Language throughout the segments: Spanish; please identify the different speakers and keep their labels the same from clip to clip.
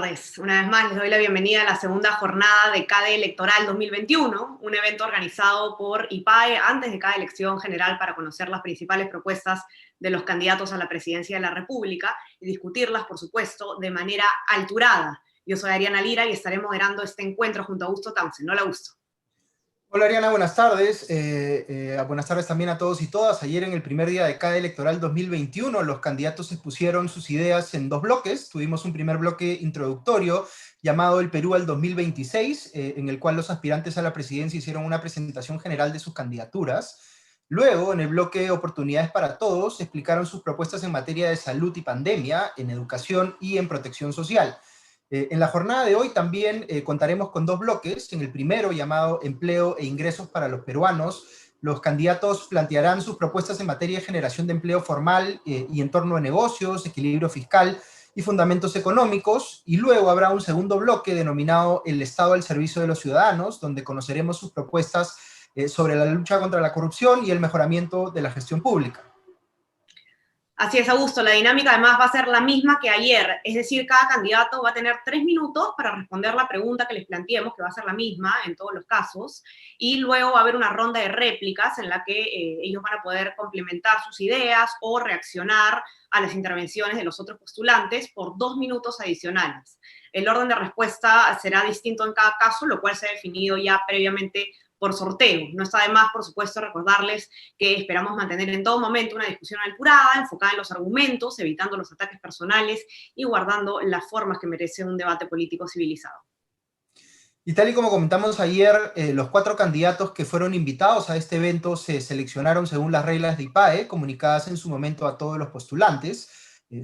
Speaker 1: tardes. Una vez más les doy la bienvenida a la segunda jornada de CADE Electoral 2021, un evento organizado por IPAE antes de cada elección general para conocer las principales propuestas de los candidatos a la presidencia de la República y discutirlas, por supuesto, de manera alturada. Yo soy Ariana Lira y estaré moderando este encuentro junto a Augusto Townsend. Hola, Augusto.
Speaker 2: Hola Ariana, buenas tardes. Buenas tardes también a todos y todas. Ayer en el primer día de CADE Electoral 2021, los candidatos expusieron sus ideas en dos bloques. Tuvimos un primer bloque introductorio llamado El Perú al 2026, en el cual los aspirantes a la presidencia hicieron una presentación general de sus candidaturas. Luego, en el bloque Oportunidades para Todos, explicaron sus propuestas en materia de salud y pandemia, en educación y en protección social. En la jornada de hoy también contaremos con dos bloques. En el primero, llamado Empleo e Ingresos para los Peruanos, los candidatos plantearán sus propuestas en materia de generación de empleo formal y entorno de negocios, equilibrio fiscal y fundamentos económicos. Y luego habrá un segundo bloque denominado El Estado al Servicio de los Ciudadanos, donde conoceremos sus propuestas sobre la lucha contra la corrupción y el mejoramiento de la gestión pública.
Speaker 1: Así es, Augusto. La dinámica además va a ser la misma que ayer, es decir, cada candidato va a tener 3 minutos para responder la pregunta que les planteemos, que va a ser la misma en todos los casos, y luego va a haber una ronda de réplicas en la que ellos van a poder complementar sus ideas o reaccionar a las intervenciones de los otros postulantes por 2 minutos adicionales. El orden de respuesta será distinto en cada caso, lo cual se ha definido ya previamente por sorteo. No está de más, por supuesto, recordarles que esperamos mantener en todo momento una discusión alturada, enfocada en los argumentos, evitando los ataques personales y guardando las formas que merece un debate político civilizado.
Speaker 2: Y tal y como comentamos ayer, los 4 candidatos que fueron invitados a este evento se seleccionaron según las reglas de IPAE, comunicadas en su momento a todos los postulantes.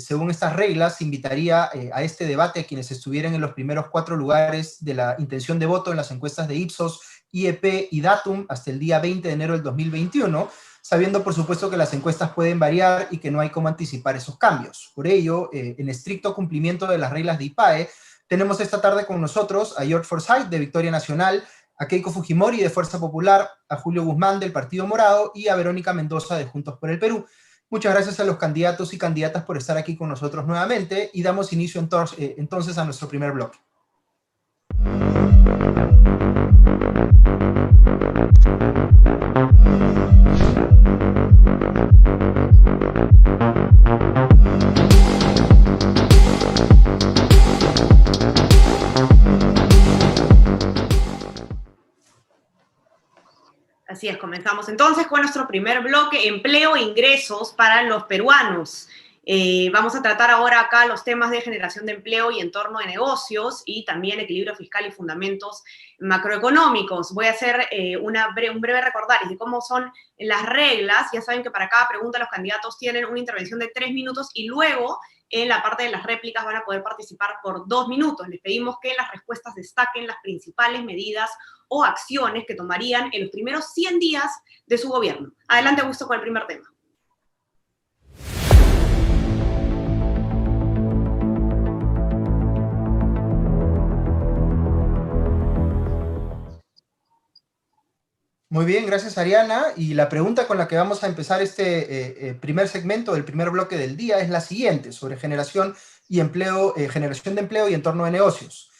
Speaker 2: Según estas reglas, se invitaría a este debate a quienes estuvieran en los primeros 4 lugares de la intención de voto en las encuestas de Ipsos, IEP y Datum hasta el día 20 de enero del 2021, sabiendo por supuesto que las encuestas pueden variar y que no hay cómo anticipar esos cambios. Por ello, en estricto cumplimiento de las reglas de IPAE, tenemos esta tarde con nosotros a George Forsyth de Victoria Nacional, a Keiko Fujimori de Fuerza Popular, a Julio Guzmán del Partido Morado y a Verónica Mendoza de Juntos por el Perú. Muchas gracias a los candidatos y candidatas por estar aquí con nosotros nuevamente y damos inicio entonces a nuestro primer bloque.
Speaker 1: Así es, comenzamos entonces con nuestro primer bloque, empleo e ingresos para los peruanos. Vamos a tratar ahora acá los temas de generación de empleo y entorno de negocios y también equilibrio fiscal y fundamentos macroeconómicos. Voy a hacer un breve recordaris de cómo son las reglas. Ya saben que para cada pregunta los candidatos tienen una intervención de 3 minutos y luego en la parte de las réplicas van a poder participar por 2 minutos. Les pedimos que las respuestas destaquen las principales medidas o acciones que tomarían en los primeros 100 días de su gobierno. Adelante, Augusto, con el primer tema.
Speaker 2: Muy bien, gracias Ariana. Y la pregunta con la que vamos a empezar este primer segmento del primer bloque del día es la siguiente, sobre generación de empleo y entorno de negocios.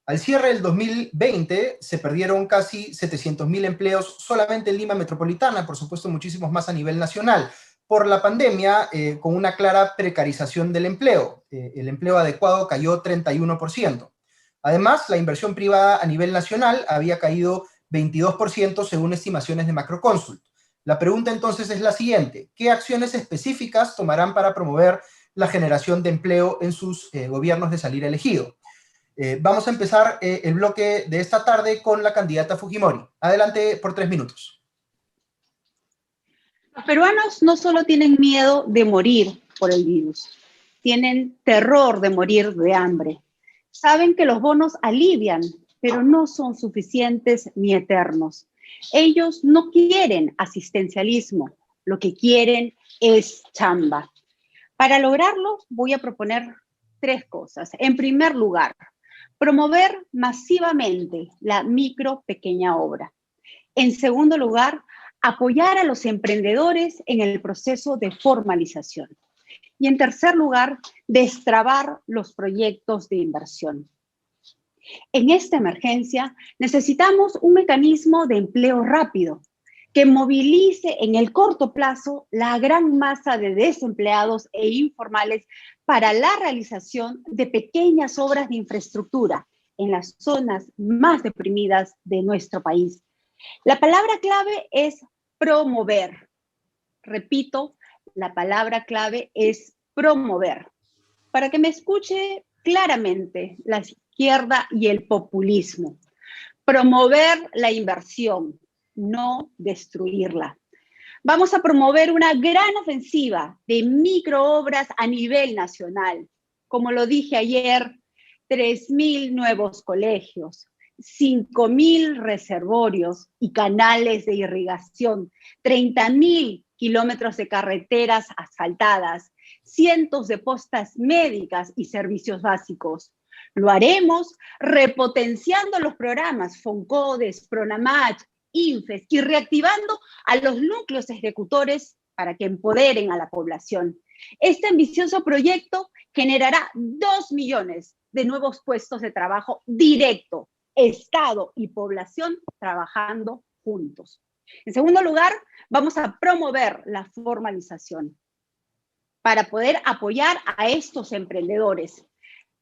Speaker 2: Al cierre del 2020 se perdieron casi 700.000 empleos solamente en Lima metropolitana, por supuesto muchísimos más a nivel nacional, por la pandemia, con una clara precarización del empleo. El empleo adecuado cayó 31%. Además, la inversión privada a nivel nacional había caído 22% según estimaciones de Macroconsult. La pregunta entonces es la siguiente: ¿qué acciones específicas tomarán para promover la generación de empleo en sus gobiernos de salir elegido? Vamos a empezar el bloque de esta tarde con la candidata Fujimori. Adelante por 3 minutos.
Speaker 3: Los peruanos no solo tienen miedo de morir por el virus, tienen terror de morir de hambre. Saben que los bonos alivian, pero no son suficientes ni eternos. Ellos no quieren asistencialismo, lo que quieren es chamba. Para lograrlo, voy a proponer 3 cosas. En primer lugar, promover masivamente la pequeña obra. En segundo lugar, apoyar a los emprendedores en el proceso de formalización. Y en tercer lugar, destrabar los proyectos de inversión. En esta emergencia necesitamos un mecanismo de empleo rápido que movilice en el corto plazo la gran masa de desempleados e informales para la realización de pequeñas obras de infraestructura en las zonas más deprimidas de nuestro país. La palabra clave es promover. Repito, la palabra clave es promover. Para que me escuche claramente la izquierda y el populismo. Promover la inversión, no destruirla. Vamos a promover una gran ofensiva de microobras a nivel nacional. Como lo dije ayer, 3.000 nuevos colegios, 5.000 reservorios y canales de irrigación, 30.000 kilómetros de carreteras asfaltadas, cientos de postas médicas y servicios básicos. Lo haremos repotenciando los programas FONCODES, PRONAMACH, INFES y reactivando a los núcleos ejecutores para que empoderen a la población. Este ambicioso proyecto generará 2 millones de nuevos puestos de trabajo directo, Estado y población trabajando juntos. En segundo lugar, vamos a promover la formalización para poder apoyar a estos emprendedores,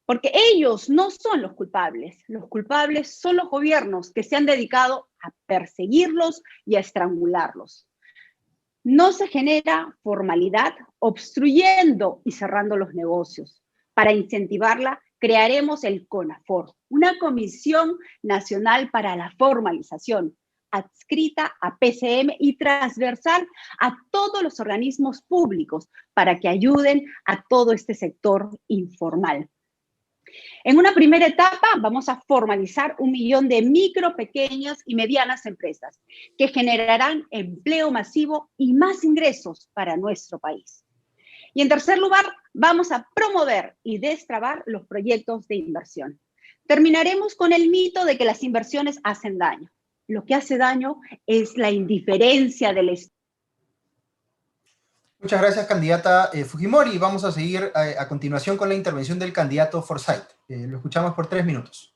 Speaker 3: porque ellos no son los culpables son los gobiernos que se han dedicado a perseguirlos y a estrangularlos. No se genera formalidad obstruyendo y cerrando los negocios. Para incentivarla, crearemos el CONAFOR, una Comisión Nacional para la Formalización, adscrita a PCM y transversal a todos los organismos públicos para que ayuden a todo este sector informal. En una primera etapa vamos a formalizar 1 millón de micro, pequeñas y medianas empresas que generarán empleo masivo y más ingresos para nuestro país. Y en tercer lugar, vamos a promover y destrabar los proyectos de inversión. Terminaremos con el mito de que las inversiones hacen daño. Lo que hace daño es la indiferencia del Estado.
Speaker 2: Muchas gracias, candidata Fujimori. Vamos a seguir a continuación con la intervención del candidato Forsyth. Lo escuchamos por 3 minutos.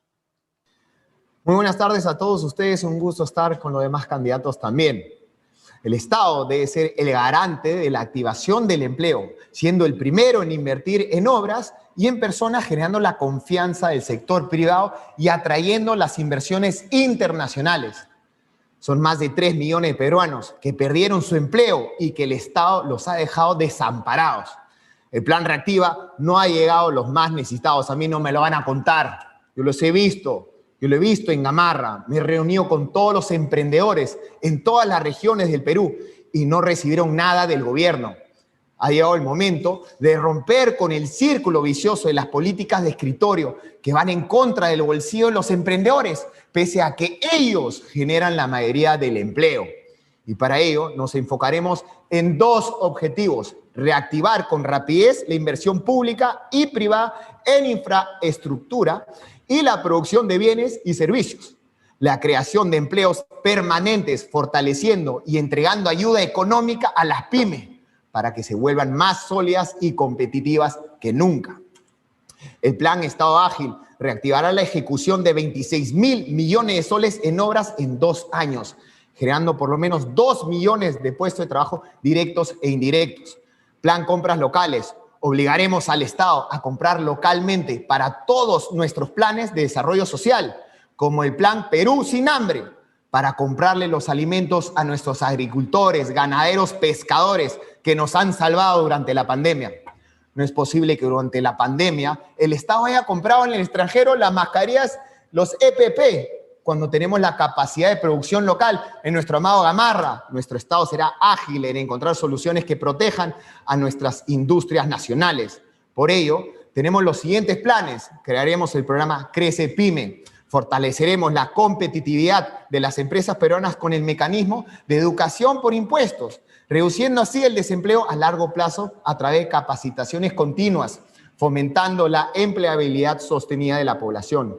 Speaker 4: Muy buenas tardes a todos ustedes. Un gusto estar con los demás candidatos también. El Estado debe ser el garante de la activación del empleo, siendo el primero en invertir en obras y en personas, generando la confianza del sector privado y atrayendo las inversiones internacionales. Son más de 3 millones de peruanos que perdieron su empleo y que el Estado los ha dejado desamparados. El plan Reactiva no ha llegado a los más necesitados. A mí no me lo van a contar. Yo los he visto. Yo lo he visto en Gamarra. Me he reunido con todos los emprendedores en todas las regiones del Perú y no recibieron nada del gobierno. Ha llegado el momento de romper con el círculo vicioso de las políticas de escritorio que van en contra del bolsillo de los emprendedores, pese a que ellos generan la mayoría del empleo. Y para ello nos enfocaremos en 2 objetivos: reactivar con rapidez la inversión pública y privada en infraestructura y la producción de bienes y servicios, la creación de empleos permanentes, fortaleciendo y entregando ayuda económica a las pymes para que se vuelvan más sólidas y competitivas que nunca. El plan Estado Ágil reactivará la ejecución de 26.000 millones de soles en obras en 2 años, generando por lo menos 2 millones de puestos de trabajo directos e indirectos. Plan Compras Locales. Obligaremos al Estado a comprar localmente para todos nuestros planes de desarrollo social, como el Plan Perú Sin Hambre, para comprarle los alimentos a nuestros agricultores, ganaderos, pescadores que nos han salvado durante la pandemia. No es posible que durante la pandemia el Estado haya comprado en el extranjero las mascarillas, los EPP, cuando tenemos la capacidad de producción local en nuestro amado Gamarra. Nuestro Estado será ágil en encontrar soluciones que protejan a nuestras industrias nacionales. Por ello, tenemos los siguientes planes. Crearemos el programa Crece Pyme. Fortaleceremos la competitividad de las empresas peruanas con el mecanismo de educación por impuestos, reduciendo así el desempleo a largo plazo a través de capacitaciones continuas, fomentando la empleabilidad sostenida de la población.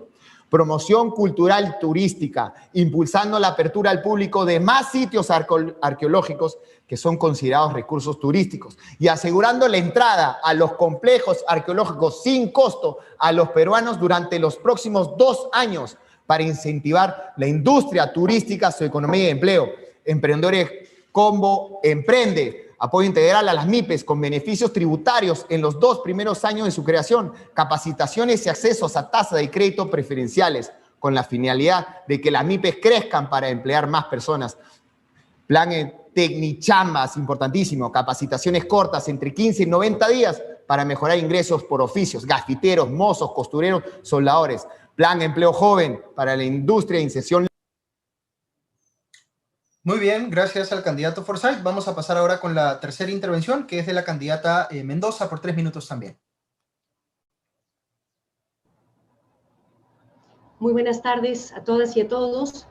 Speaker 4: promoción cultural turística, impulsando la apertura al público de más sitios arqueológicos que son considerados recursos turísticos y asegurando la entrada a los complejos arqueológicos sin costo a los peruanos durante los próximos 2 años para incentivar la industria turística, su economía y empleo. Emprendedores Combo Emprende, apoyo integral a las MIPES con beneficios tributarios en los 2 primeros años de su creación, capacitaciones y accesos a tasas de crédito preferenciales con la finalidad de que las MIPES crezcan para emplear más personas. Plan Tecnichambas, importantísimo, capacitaciones cortas entre 15 y 90 días para mejorar ingresos por oficios, gafiteros, mozos, costureros, soldadores. Plan Empleo Joven para la industria de inserción.
Speaker 2: Muy bien, gracias al candidato Forsyth. Vamos a pasar ahora con la tercera intervención, que es de la candidata Mendoza, por 3 minutos también.
Speaker 5: Muy buenas tardes a todas y a todos.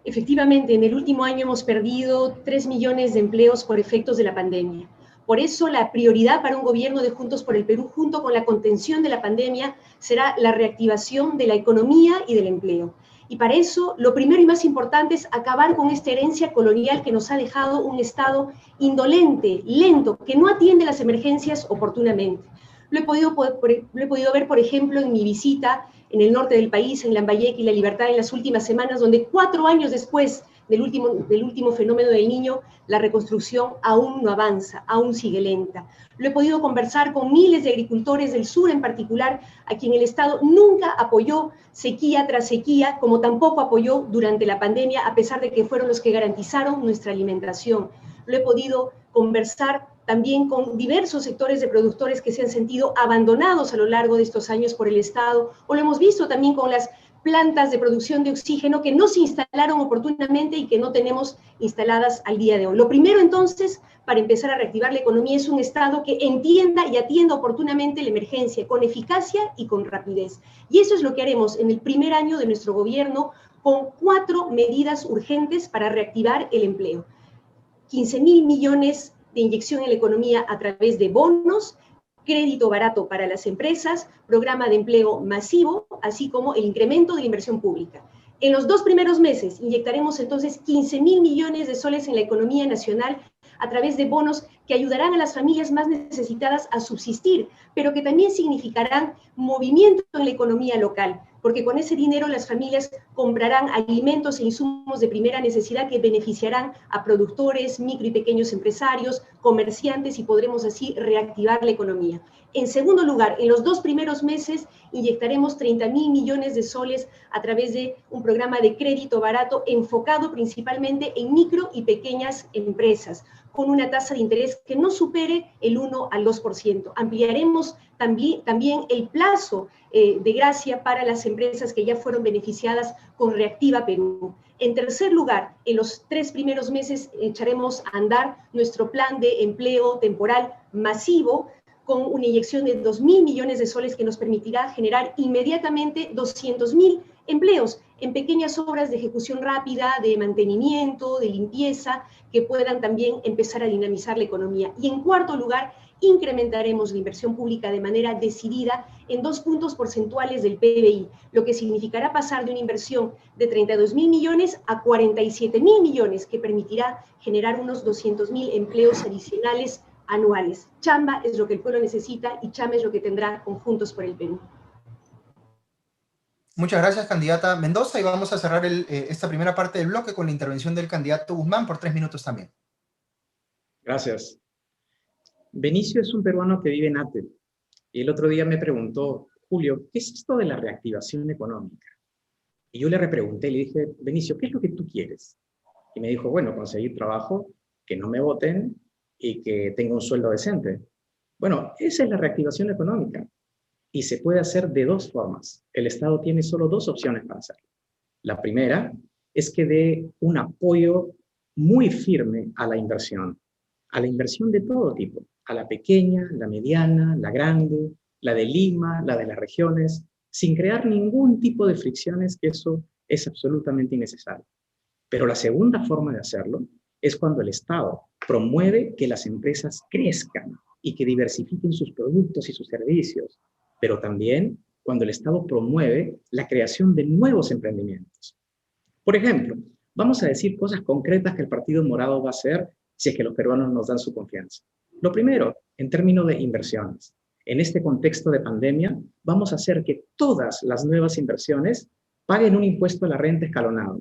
Speaker 5: Efectivamente, en el último año hemos perdido 3 millones de empleos por efectos de la pandemia. Por eso, la prioridad para un gobierno de Juntos por el Perú, junto con la contención de la pandemia, será la reactivación de la economía y del empleo. Y para eso, lo primero y más importante es acabar con esta herencia colonial que nos ha dejado un Estado indolente, lento, que no atiende las emergencias oportunamente. Lo he podido ver, por ejemplo, en mi visita en el norte del país, en Lambayeque y La Libertad en las últimas semanas, donde 4 años después del último fenómeno del Niño, la reconstrucción aún no avanza, aún sigue lenta. Lo he podido conversar con miles de agricultores del sur en particular, a quien el Estado nunca apoyó sequía tras sequía, como tampoco apoyó durante la pandemia, a pesar de que fueron los que garantizaron nuestra alimentación. Lo he podido conversar también con diversos sectores de productores que se han sentido abandonados a lo largo de estos años por el Estado, o lo hemos visto también con las plantas de producción de oxígeno que no se instalaron oportunamente y que no tenemos instaladas al día de hoy. Lo primero, entonces, para empezar a reactivar la economía es un Estado que entienda y atienda oportunamente la emergencia con eficacia y con rapidez. Y eso es lo que haremos en el primer año de nuestro gobierno con 4 medidas urgentes para reactivar el empleo. 15.000 millones de inyección en la economía a través de bonos, crédito barato para las empresas, programa de empleo masivo, así como el incremento de la inversión pública. En los 2 primeros meses inyectaremos entonces 15.000 millones de soles en la economía nacional a través de bonos que ayudarán a las familias más necesitadas a subsistir, pero que también significarán movimiento en la economía local, porque con ese dinero las familias comprarán alimentos e insumos de primera necesidad que beneficiarán a productores, micro y pequeños empresarios, comerciantes, y podremos así reactivar la economía. En segundo lugar, en los 2 primeros meses inyectaremos 30.000 millones de soles a través de un programa de crédito barato enfocado principalmente en micro y pequeñas empresas, con una tasa de interés que no supere el 1 al 2%. Ampliaremos también el plazo de gracia para las empresas que ya fueron beneficiadas con Reactiva Perú. En tercer lugar, en los 3 primeros meses echaremos a andar nuestro plan de empleo temporal masivo, con una inyección de 2.000 millones de soles que nos permitirá generar inmediatamente 200.000 empleos en pequeñas obras de ejecución rápida, de mantenimiento, de limpieza, que puedan también empezar a dinamizar la economía. Y en cuarto lugar, incrementaremos la inversión pública de manera decidida en 2 puntos porcentuales del PBI, lo que significará pasar de una inversión de 32.000 millones a 47.000 millones, que permitirá generar unos 200.000 empleos adicionales anuales. Chamba es lo que el pueblo necesita y chamba es lo que tendrá Juntos por el Perú.
Speaker 2: Muchas gracias, candidata Mendoza, y vamos a cerrar esta primera parte del bloque con la intervención del candidato Guzmán por 3 minutos también.
Speaker 6: Gracias. Benicio es un peruano que vive en Atel, y el otro día me preguntó, Julio, ¿qué es esto de la reactivación económica? Y yo le repregunté, le dije, Benicio, ¿qué es lo que tú quieres? Y me dijo, bueno, conseguir trabajo, que no me voten y que tenga un sueldo decente. Bueno, esa es la reactivación económica. Y se puede hacer de 2 formas. El Estado tiene solo 2 opciones para hacerlo. La primera es que dé un apoyo muy firme a la inversión de todo tipo, a la pequeña, la mediana, la grande, la de Lima, la de las regiones, sin crear ningún tipo de fricciones, que eso es absolutamente innecesario. Pero la segunda forma de hacerlo es cuando el Estado promueve que las empresas crezcan y que diversifiquen sus productos y sus servicios, pero también cuando el Estado promueve la creación de nuevos emprendimientos. Por ejemplo, vamos a decir cosas concretas que el Partido Morado va a hacer si es que los peruanos nos dan su confianza. Lo primero, en términos de inversiones. En este contexto de pandemia, vamos a hacer que todas las nuevas inversiones paguen un impuesto a la renta escalonado,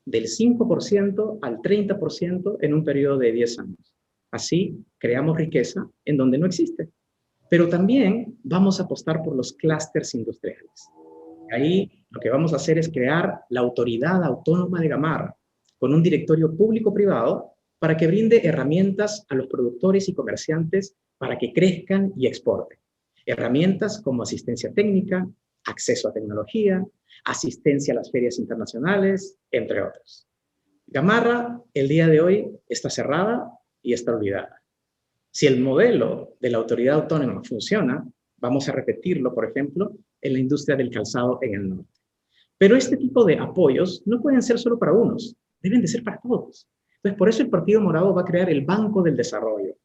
Speaker 6: del 5% al 30% en un periodo de 10 años. Así, creamos riqueza en donde no existe. Pero también vamos a apostar por los clústeres industriales. Ahí lo que vamos a hacer es crear la Autoridad Autónoma de Gamarra, con un directorio público-privado para que brinde herramientas a los productores y comerciantes para que crezcan y exporten. Herramientas como asistencia técnica, acceso a tecnología, asistencia a las ferias internacionales, entre otros. Gamarra, el día de hoy, está cerrada y está olvidada. Si el modelo de la autoridad autónoma funciona, vamos a repetirlo, por ejemplo, en la industria del calzado en el norte. Pero este tipo de apoyos no pueden ser solo para unos, deben de ser para todos. Entonces, por eso el Partido Morado va a crear el Banco del Desarrollo,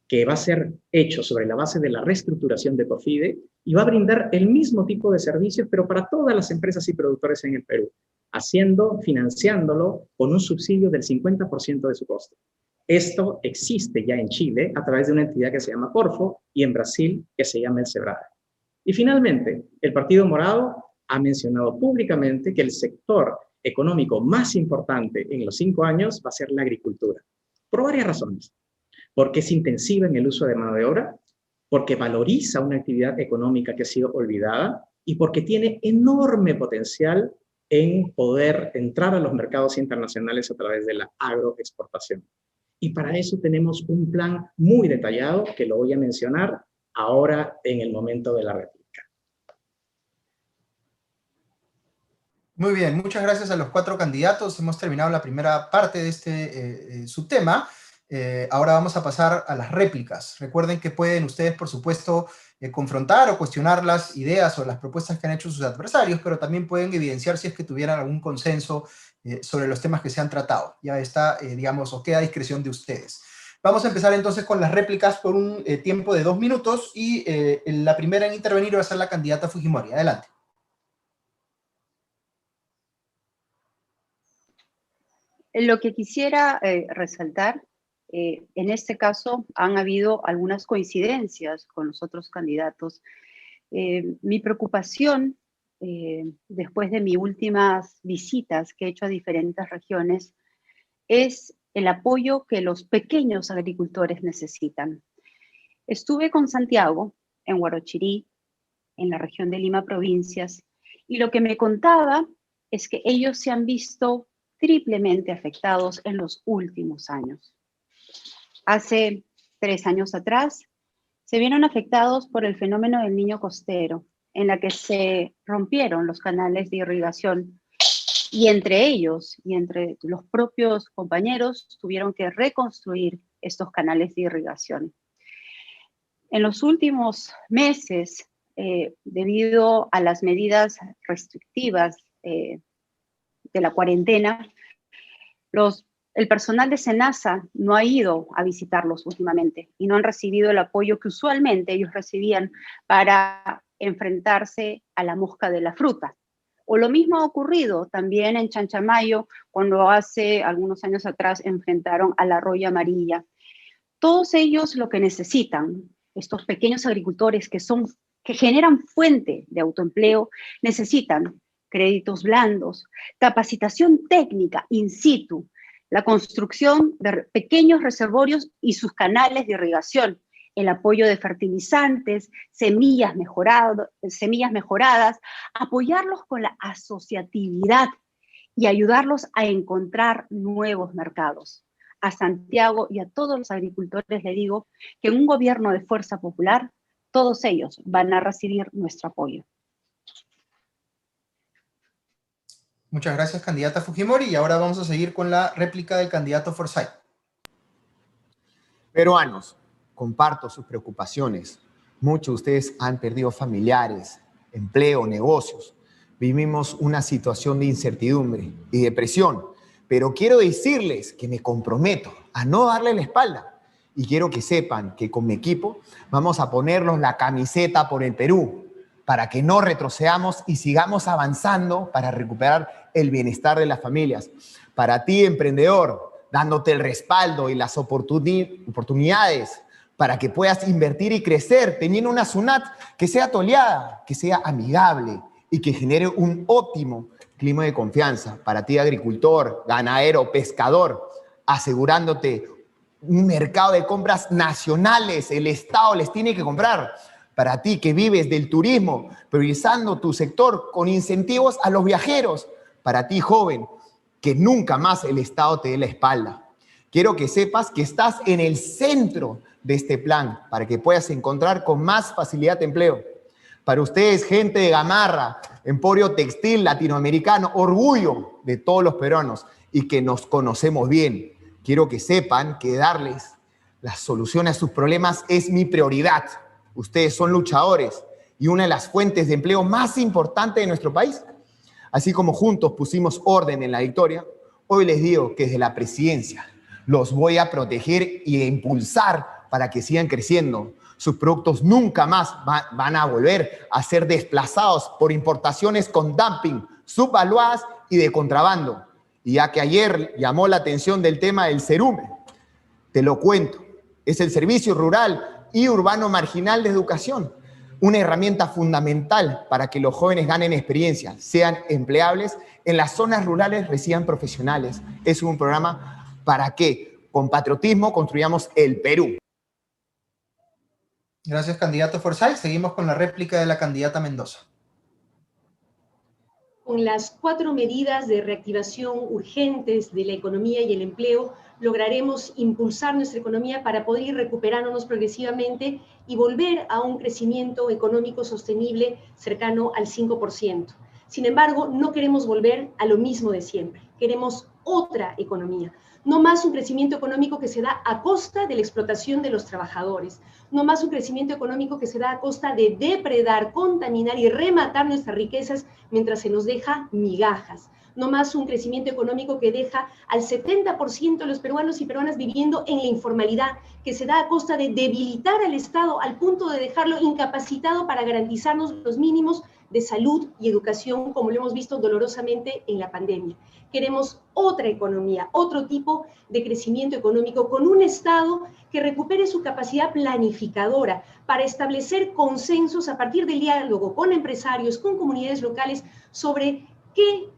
Speaker 6: que va a ser hecho sobre la base de la reestructuración de COFIDE y va a brindar el mismo tipo de servicios, pero para todas las empresas y productores en el Perú, financiándolo con un subsidio del 50% de su costo. Esto existe ya en Chile a través de una entidad que se llama Corfo y en Brasil que se llama el SEBRAE. Y finalmente, el Partido Morado ha mencionado públicamente que el sector económico más importante en los 5 años va a ser la agricultura, por varias razones. Porque es intensiva en el uso de mano de obra, porque valoriza una actividad económica que ha sido olvidada y porque tiene enorme potencial en poder entrar a los mercados internacionales a través de la agroexportación. Y para eso tenemos un plan muy detallado que lo voy a mencionar ahora en el momento de la réplica.
Speaker 2: Muy bien, muchas gracias a los 4 candidatos. Hemos terminado la primera parte de este subtema. Ahora vamos a pasar a las réplicas. Recuerden que pueden ustedes, por supuesto, confrontar o cuestionar las ideas o las propuestas que han hecho sus adversarios, pero también pueden evidenciar si es que tuvieran algún consenso sobre los temas que se han tratado. Ya está, digamos, o queda a discreción de ustedes. Vamos a empezar entonces con las réplicas por un tiempo de 2 minutos y la primera en intervenir va a ser la candidata Fujimori. Adelante.
Speaker 3: Lo que quisiera resaltar, en este caso han habido algunas coincidencias con los otros candidatos. Mi preocupación, después de mis últimas visitas que he hecho a diferentes regiones, es el apoyo que los pequeños agricultores necesitan. Estuve con Santiago, en Huarochirí, en la región de Lima Provincias, y lo que me contaba es que ellos se han visto triplemente afectados en los últimos años. Hace 3 años atrás, se vieron afectados por el fenómeno del Niño Costero, en la que se rompieron los canales de irrigación y entre ellos y entre los propios compañeros tuvieron que reconstruir estos canales de irrigación. En los últimos meses, debido a las medidas restrictivas de la cuarentena, el personal de SENASA no ha ido a visitarlos últimamente y no han recibido el apoyo que usualmente ellos recibían para enfrentarse a la mosca de la fruta. O lo mismo ha ocurrido también en Chanchamayo, cuando hace algunos años atrás enfrentaron a la roya amarilla. Todos ellos lo que necesitan, estos pequeños agricultores que generan fuente de autoempleo, necesitan créditos blandos, capacitación técnica in situ, la construcción de pequeños reservorios y sus canales de irrigación, el apoyo de fertilizantes, semillas mejoradas, apoyarlos con la asociatividad y ayudarlos a encontrar nuevos mercados. A Santiago y a todos los agricultores le digo que en un gobierno de fuerza popular, todos ellos van a recibir nuestro apoyo.
Speaker 2: Muchas gracias, candidata Fujimori. Y ahora vamos a seguir con la réplica del candidato Forsyth.
Speaker 4: Peruanos, comparto sus preocupaciones. Muchos de ustedes han perdido familiares, empleo, negocios. Vivimos una situación de incertidumbre y depresión. Pero quiero decirles que me comprometo a no darle la espalda. Y quiero que sepan que con mi equipo vamos a ponernos la camiseta por el Perú. para que no retrocedamos y sigamos avanzando para recuperar el bienestar de las familias. Para ti, emprendedor, dándote el respaldo y las oportunidades para que puedas invertir y crecer, teniendo una SUNAT que sea toleada, que sea amigable y que genere un óptimo clima de confianza. Para ti, agricultor, ganadero, pescador, asegurándote un mercado de compras nacionales, el Estado les tiene que comprar. Para ti que vives del turismo, priorizando tu sector con incentivos a los viajeros. Para ti, joven, que nunca más el Estado te dé la espalda. Quiero que sepas que estás en el centro de este plan para que puedas encontrar con más facilidad empleo. Para ustedes, gente de Gamarra, emporio textil latinoamericano, orgullo de todos los peruanos y que nos conocemos bien. Quiero que sepan que darles la solución a sus problemas es mi prioridad. Ustedes son luchadores y una de las fuentes de empleo más importantes de nuestro país. Así como juntos pusimos orden en la victoria, hoy les digo que desde la presidencia los voy a proteger y a impulsar para que sigan creciendo. Sus productos nunca más van a volver a ser desplazados por importaciones con dumping, subvaluadas y de contrabando. Y ya que ayer llamó la atención del tema del Cerume, te lo cuento. Es el Servicio Rural y Urbano Marginal de Educación, una herramienta fundamental para que los jóvenes ganen experiencia, sean empleables, en las zonas rurales reciban profesionales. Es un programa para que con patriotismo construyamos el Perú.
Speaker 2: Gracias, candidato Forsyth. Seguimos con la réplica de la candidata Mendoza.
Speaker 5: Con las 4 medidas de reactivación urgentes de la economía y el empleo, lograremos impulsar nuestra economía para poder ir recuperándonos progresivamente y volver a un crecimiento económico sostenible cercano al 5%. Sin embargo, no queremos volver a lo mismo de siempre. Queremos otra economía. No más un crecimiento económico que se da a costa de la explotación de los trabajadores. No más un crecimiento económico que se da a costa de depredar, contaminar y rematar nuestras riquezas mientras se nos deja migajas. No más un crecimiento económico que deja al 70% de los peruanos y peruanas viviendo en la informalidad, que se da a costa de debilitar al Estado al punto de dejarlo incapacitado para garantizarnos los mínimos de salud y educación, como lo hemos visto dolorosamente en la pandemia. Queremos otra economía, otro tipo de crecimiento económico con un Estado que recupere su capacidad planificadora para establecer consensos a partir del diálogo con empresarios, con comunidades locales sobre qué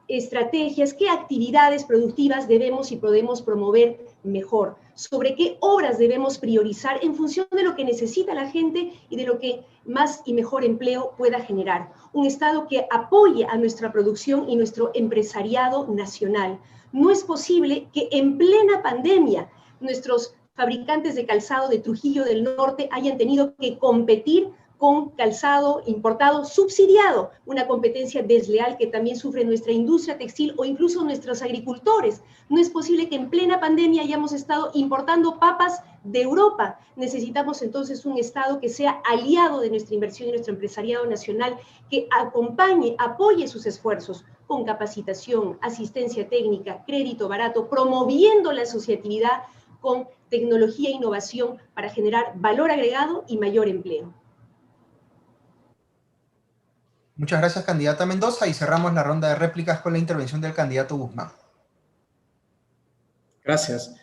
Speaker 5: estrategias, qué actividades productivas debemos y podemos promover mejor, sobre qué obras debemos priorizar en función de lo que necesita la gente y de lo que más y mejor empleo pueda generar. Un Estado que apoye a nuestra producción y nuestro empresariado nacional. No es posible que en plena pandemia nuestros fabricantes de calzado de Trujillo del Norte hayan tenido que competir con calzado importado subsidiado, una competencia desleal que también sufre nuestra industria textil o incluso nuestros agricultores. No es posible que en plena pandemia hayamos estado importando papas de Europa. Necesitamos entonces un Estado que sea aliado de nuestra inversión y nuestro empresariado nacional, que acompañe, apoye sus esfuerzos con capacitación, asistencia técnica, crédito barato, promoviendo la asociatividad con tecnología e innovación para generar valor agregado y mayor empleo.
Speaker 2: Muchas gracias, candidata Mendoza, y cerramos la ronda de réplicas con la intervención del candidato Guzmán.
Speaker 6: Gracias.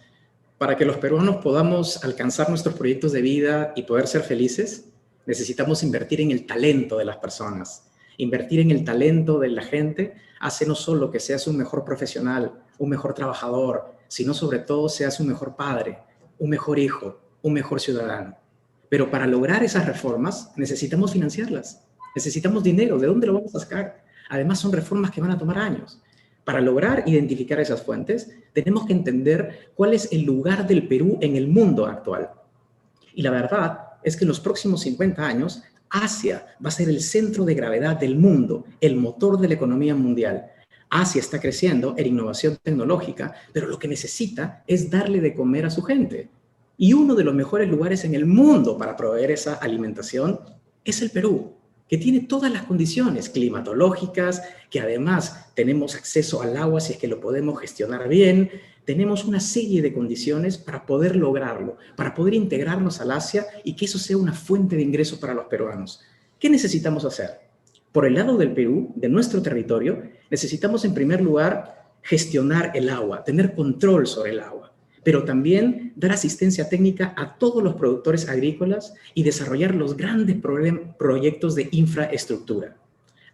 Speaker 6: Para que los peruanos podamos alcanzar nuestros proyectos de vida y poder ser felices, necesitamos invertir en el talento de las personas. Invertir en el talento de la gente hace no solo que seas un mejor profesional, un mejor trabajador, sino sobre todo seas un mejor padre, un mejor hijo, un mejor ciudadano. Pero para lograr esas reformas necesitamos financiarlas. Necesitamos dinero. ¿De dónde lo vamos a sacar? Además, son reformas que van a tomar años. Para lograr identificar esas fuentes, tenemos que entender cuál es el lugar del Perú en el mundo actual. Y la verdad es que en los próximos 50 años, Asia va a ser el centro de gravedad del mundo, el motor de la economía mundial. Asia está creciendo en innovación tecnológica, pero lo que necesita es darle de comer a su gente. Y uno de los mejores lugares en el mundo para proveer esa alimentación es el Perú, que tiene todas las condiciones climatológicas, que además tenemos acceso al agua si es que lo podemos gestionar bien. Tenemos una serie de condiciones para poder lograrlo, para poder integrarnos al Asia y que eso sea una fuente de ingresos para los peruanos. ¿Qué necesitamos hacer? Por el lado del Perú, de nuestro territorio, necesitamos en primer lugar gestionar el agua, tener control sobre el agua, pero también dar asistencia técnica a todos los productores agrícolas y desarrollar los grandes proyectos de infraestructura.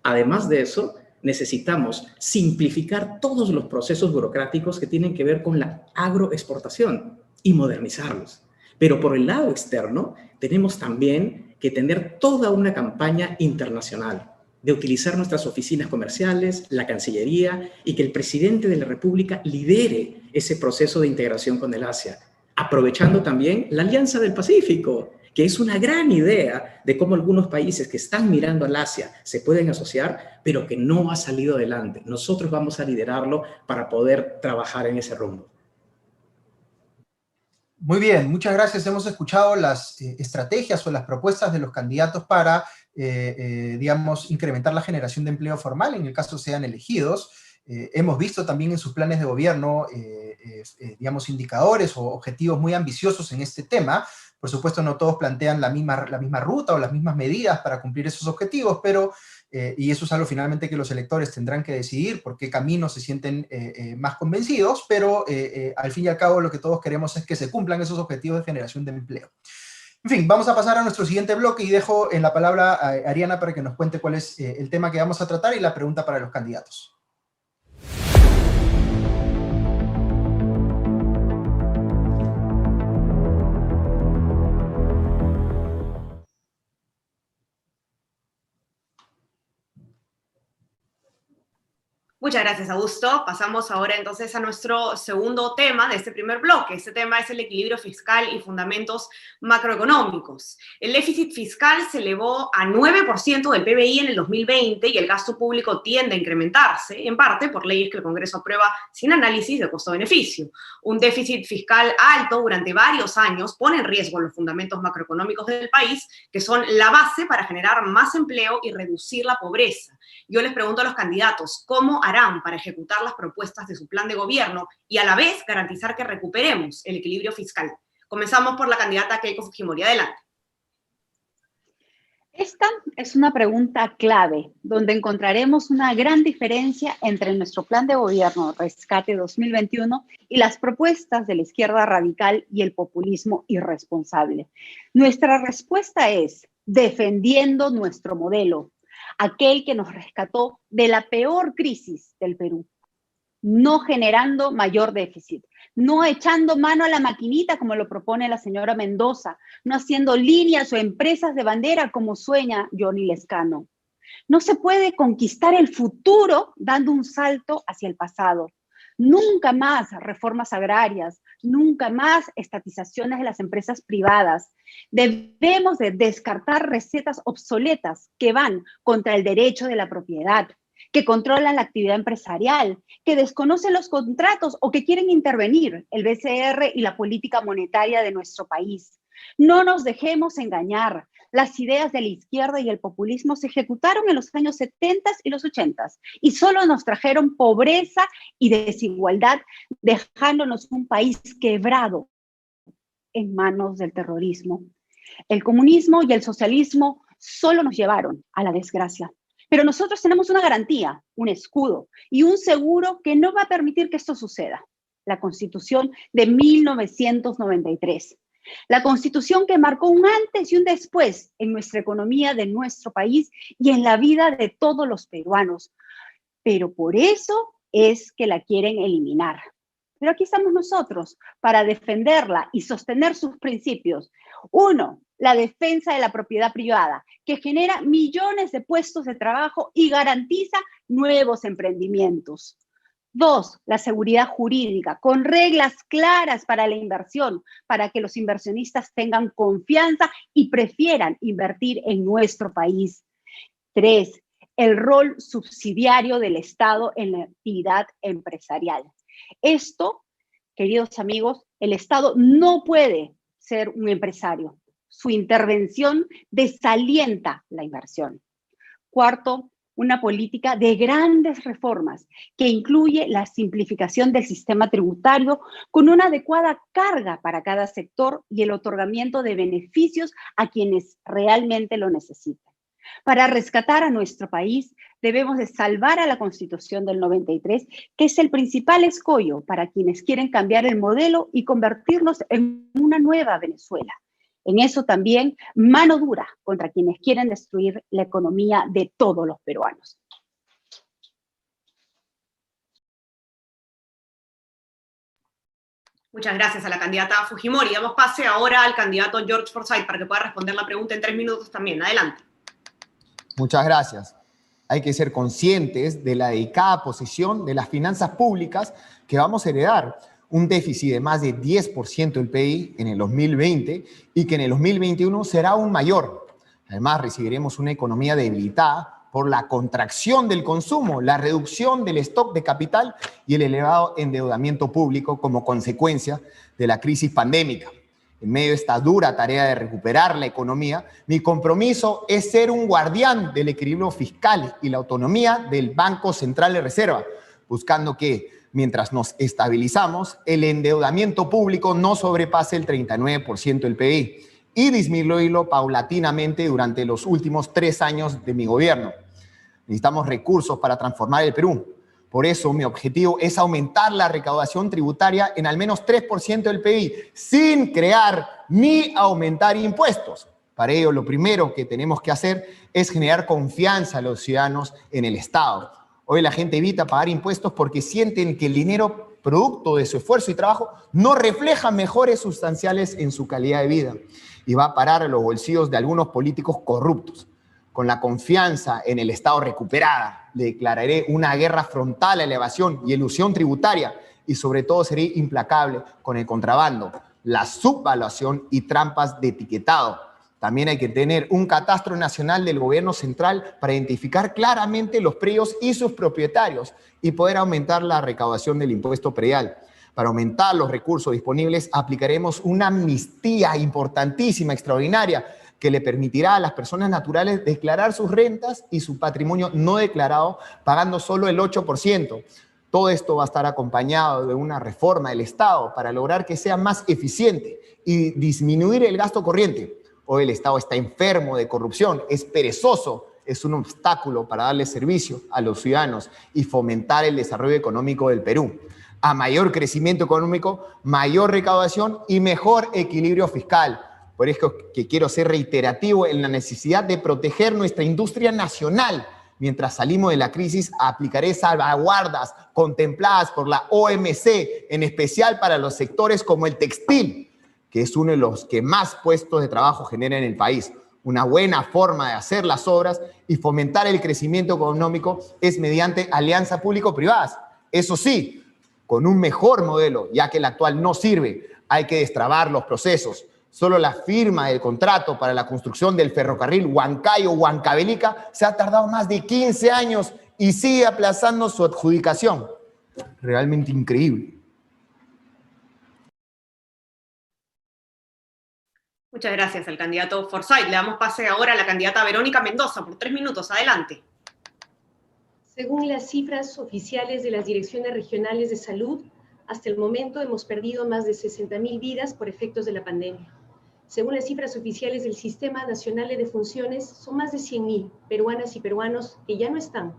Speaker 6: Además de eso, necesitamos simplificar todos los procesos burocráticos que tienen que ver con la agroexportación y modernizarlos. Pero por el lado externo, tenemos también que tener toda una campaña internacional de utilizar nuestras oficinas comerciales, la Cancillería, y que el presidente de la República lidere ese proceso de integración con el Asia, aprovechando también la Alianza del Pacífico, que es una gran idea de cómo algunos países que están mirando al Asia se pueden asociar, pero que no ha salido adelante. Nosotros vamos a liderarlo para poder trabajar en ese rumbo.
Speaker 2: Muy bien, muchas gracias. Hemos escuchado las estrategias o las propuestas de los candidatos para, digamos, incrementar la generación de empleo formal, en el caso sean elegidos. Hemos visto también en sus planes de gobierno, digamos, indicadores o objetivos muy ambiciosos en este tema. Por supuesto, no todos plantean la misma ruta o las mismas medidas para cumplir esos objetivos, pero, y eso es algo finalmente que los electores tendrán que decidir por qué camino se sienten más convencidos, pero al fin y al cabo lo que todos queremos es que se cumplan esos objetivos de generación de empleo. En fin, vamos a pasar a nuestro siguiente bloque y dejo en la palabra a Ariana para que nos cuente cuál es el tema que vamos a tratar y la pregunta para los candidatos.
Speaker 1: Muchas gracias, Augusto. Pasamos ahora entonces a nuestro segundo tema de este primer bloque. Este tema es el equilibrio fiscal y fundamentos macroeconómicos. El déficit fiscal se elevó a 9% del PBI en el 2020 y el gasto público tiende a incrementarse, en parte por leyes que el Congreso aprueba sin análisis de costo-beneficio. Un déficit fiscal alto durante varios años pone en riesgo los fundamentos macroeconómicos del país, que son la base para generar más empleo y reducir la pobreza. Yo les pregunto a los candidatos, ¿cómo harán para ejecutar las propuestas de su plan de gobierno y a la vez garantizar que recuperemos el equilibrio fiscal? Comenzamos por la candidata Keiko Fujimori. Adelante.
Speaker 3: Esta es una pregunta clave, donde encontraremos una gran diferencia entre nuestro plan de gobierno Rescate 2021 y las propuestas de la izquierda radical y el populismo irresponsable. Nuestra respuesta es defendiendo nuestro modelo, aquel que nos rescató de la peor crisis del Perú, no generando mayor déficit, no echando mano a la maquinita como lo propone la señora Mendoza, no haciendo líneas o empresas de bandera como sueña Johnny Lescano. No se puede conquistar el futuro dando un salto hacia el pasado. Nunca más reformas agrarias, nunca más estatizaciones de las empresas privadas. Debemos de descartar recetas obsoletas que van contra el derecho de la propiedad, que controlan la actividad empresarial, que desconocen los contratos o que quieren intervenir el BCR y la política monetaria de nuestro país. No nos dejemos engañar. Las ideas de la izquierda y el populismo se ejecutaron en los años 70 y los 80 y solo nos trajeron pobreza y desigualdad, dejándonos un país quebrado en manos del terrorismo. El comunismo y el socialismo solo nos llevaron a la desgracia. Pero nosotros tenemos una garantía, un escudo y un seguro que no va a permitir que esto suceda. La Constitución de 1993. La Constitución que marcó un antes y un después en nuestra economía de nuestro país y en la vida de todos los peruanos. Pero por eso es que la quieren eliminar. Pero aquí estamos nosotros para defenderla y sostener sus principios. 1, la defensa de la propiedad privada, que genera millones de puestos de trabajo y garantiza nuevos emprendimientos. 2, la seguridad jurídica, con reglas claras para la inversión, para que los inversionistas tengan confianza y prefieran invertir en nuestro país. 3, el rol subsidiario del Estado en la actividad empresarial. Esto, queridos amigos, el Estado no puede ser un empresario. Su intervención desalienta la inversión. 4, una política de grandes reformas que incluye la simplificación del sistema tributario con una adecuada carga para cada sector y el otorgamiento de beneficios a quienes realmente lo necesitan. Para rescatar a nuestro país, debemos de salvar a la Constitución del 93, que es el principal escollo para quienes quieren cambiar el modelo y convertirnos en una nueva Venezuela. En eso también, mano dura contra quienes quieren destruir la economía de todos los peruanos.
Speaker 1: Muchas gracias a la candidata Fujimori. Damos pase ahora al candidato George Forsyth para que pueda responder la pregunta en 3 minutos también. Adelante.
Speaker 4: Muchas gracias. Hay que ser conscientes de la delicada posición de las finanzas públicas que vamos a heredar. Un déficit de más de 10% del PIB en el 2020 y que en el 2021 será aún mayor. Además, recibiremos una economía debilitada por la contracción del consumo, la reducción del stock de capital y el elevado endeudamiento público como consecuencia de la crisis pandémica. En medio de esta dura tarea de recuperar la economía, mi compromiso es ser un guardián del equilibrio fiscal y la autonomía del Banco Central de Reserva, buscando que, mientras nos estabilizamos, el endeudamiento público no sobrepase el 39% del PIB y disminuirlo paulatinamente durante los últimos 3 años de mi gobierno. Necesitamos recursos para transformar el Perú. Por eso, mi objetivo es aumentar la recaudación tributaria en al menos 3% del PIB, sin crear ni aumentar impuestos. Para ello, lo primero que tenemos que hacer es generar confianza a los ciudadanos en el Estado. Hoy la gente evita pagar impuestos porque sienten que el dinero producto de su esfuerzo y trabajo no refleja mejoras sustanciales en su calidad de vida y va a parar a los bolsillos de algunos políticos corruptos. Con la confianza en el Estado recuperada, le declararé una guerra frontal a la evasión y elusión tributaria y sobre todo seré implacable con el contrabando, la subvaluación y trampas de etiquetado. También hay que tener un catastro nacional del gobierno central para identificar claramente los predios y sus propietarios y poder aumentar la recaudación del impuesto predial. Para aumentar los recursos disponibles, aplicaremos una amnistía importantísima, extraordinaria, que le permitirá a las personas naturales declarar sus rentas y su patrimonio no declarado, pagando solo el 8%. Todo esto va a estar acompañado de una reforma del Estado para lograr que sea más eficiente y disminuir el gasto corriente. Hoy el Estado está enfermo de corrupción, es perezoso, es un obstáculo para darle servicio a los ciudadanos y fomentar el desarrollo económico del Perú. A mayor crecimiento económico, mayor recaudación y mejor equilibrio fiscal. Por eso que quiero ser reiterativo en la necesidad de proteger nuestra industria nacional. Mientras salimos de la crisis, aplicaré salvaguardas contempladas por la OMC, en especial para los sectores como el textil, que es uno de los que más puestos de trabajo genera en el país. Una buena forma de hacer las obras y fomentar el crecimiento económico es mediante alianzas público-privadas. Eso sí, con un mejor modelo, ya que el actual no sirve, hay que destrabar los procesos. Solo la firma del contrato para la construcción del ferrocarril Huancayo-Huancavelica se ha tardado más de 15 años y sigue aplazando su adjudicación. Realmente increíble.
Speaker 1: Muchas gracias al candidato Forsyth. Le damos pase ahora a la candidata Verónica Mendoza por 3 minutos. Adelante.
Speaker 5: Según las cifras oficiales de las direcciones regionales de salud, hasta el momento hemos perdido más de 60.000 vidas por efectos de la pandemia. Según las cifras oficiales del Sistema Nacional de Defunciones, son más de 100.000 peruanas y peruanos que ya no están.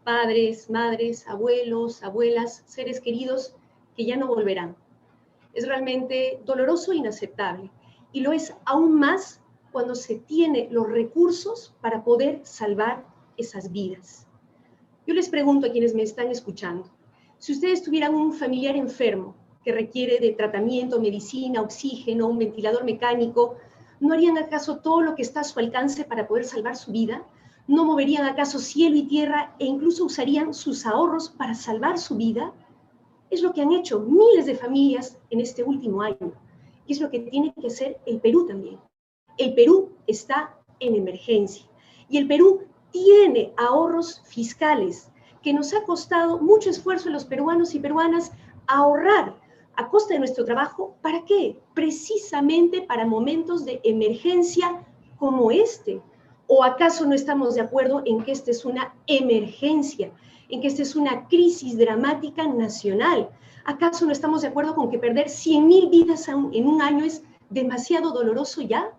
Speaker 5: Padres, madres, abuelos, abuelas, seres queridos que ya no volverán. Es realmente doloroso e inaceptable. Y lo es aún más cuando se tiene los recursos para poder salvar esas vidas. Yo les pregunto a quienes me están escuchando, si ustedes tuvieran un familiar enfermo que requiere de tratamiento, medicina, oxígeno, un ventilador mecánico, ¿no harían acaso todo lo que está a su alcance para poder salvar su vida? ¿No moverían acaso cielo y tierra e incluso usarían sus ahorros para salvar su vida? Es lo que han hecho miles de familias en este último año. Y es lo que tiene que hacer el Perú también. El Perú está en emergencia. Y el Perú tiene ahorros fiscales que nos ha costado mucho esfuerzo a los peruanos y peruanas ahorrar a costa de nuestro trabajo. ¿Para qué? Precisamente para momentos de emergencia como este. ¿O acaso no estamos de acuerdo en que esta es una emergencia? En que esta es una crisis dramática nacional. ¿Acaso no estamos de acuerdo con que perder 100.000 vidas en un año es demasiado doloroso ya?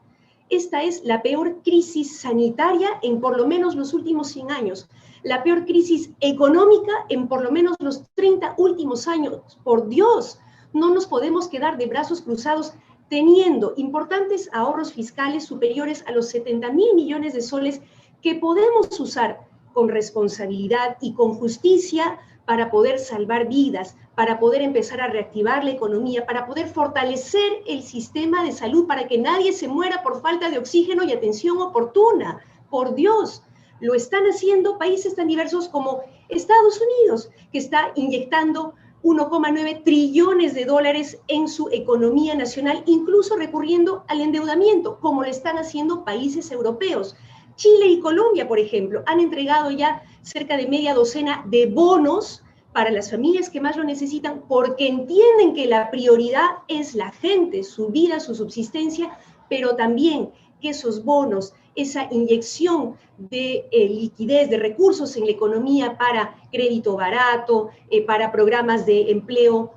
Speaker 5: esta es la peor crisis sanitaria en por lo menos los últimos 100 años, la peor crisis económica en por lo menos los 30 últimos años. Por Dios, no nos podemos quedar de brazos cruzados teniendo importantes ahorros fiscales superiores a los 70.000 millones de soles que podemos usar con responsabilidad y con justicia para poder salvar vidas, para poder empezar a reactivar la economía, para poder fortalecer el sistema de salud, para que nadie se muera por falta de oxígeno y atención oportuna. Por Dios, lo están haciendo países tan diversos como Estados Unidos, que está inyectando 1,9 trillones de dólares en su economía nacional, incluso recurriendo al endeudamiento, como lo están haciendo países europeos. Chile y Colombia, por ejemplo, han entregado ya cerca de media docena de bonos para las familias que más lo necesitan, porque entienden que la prioridad es la gente, su vida, su subsistencia, pero también que esos bonos, esa inyección de liquidez, de recursos en la economía para crédito barato, para programas de empleo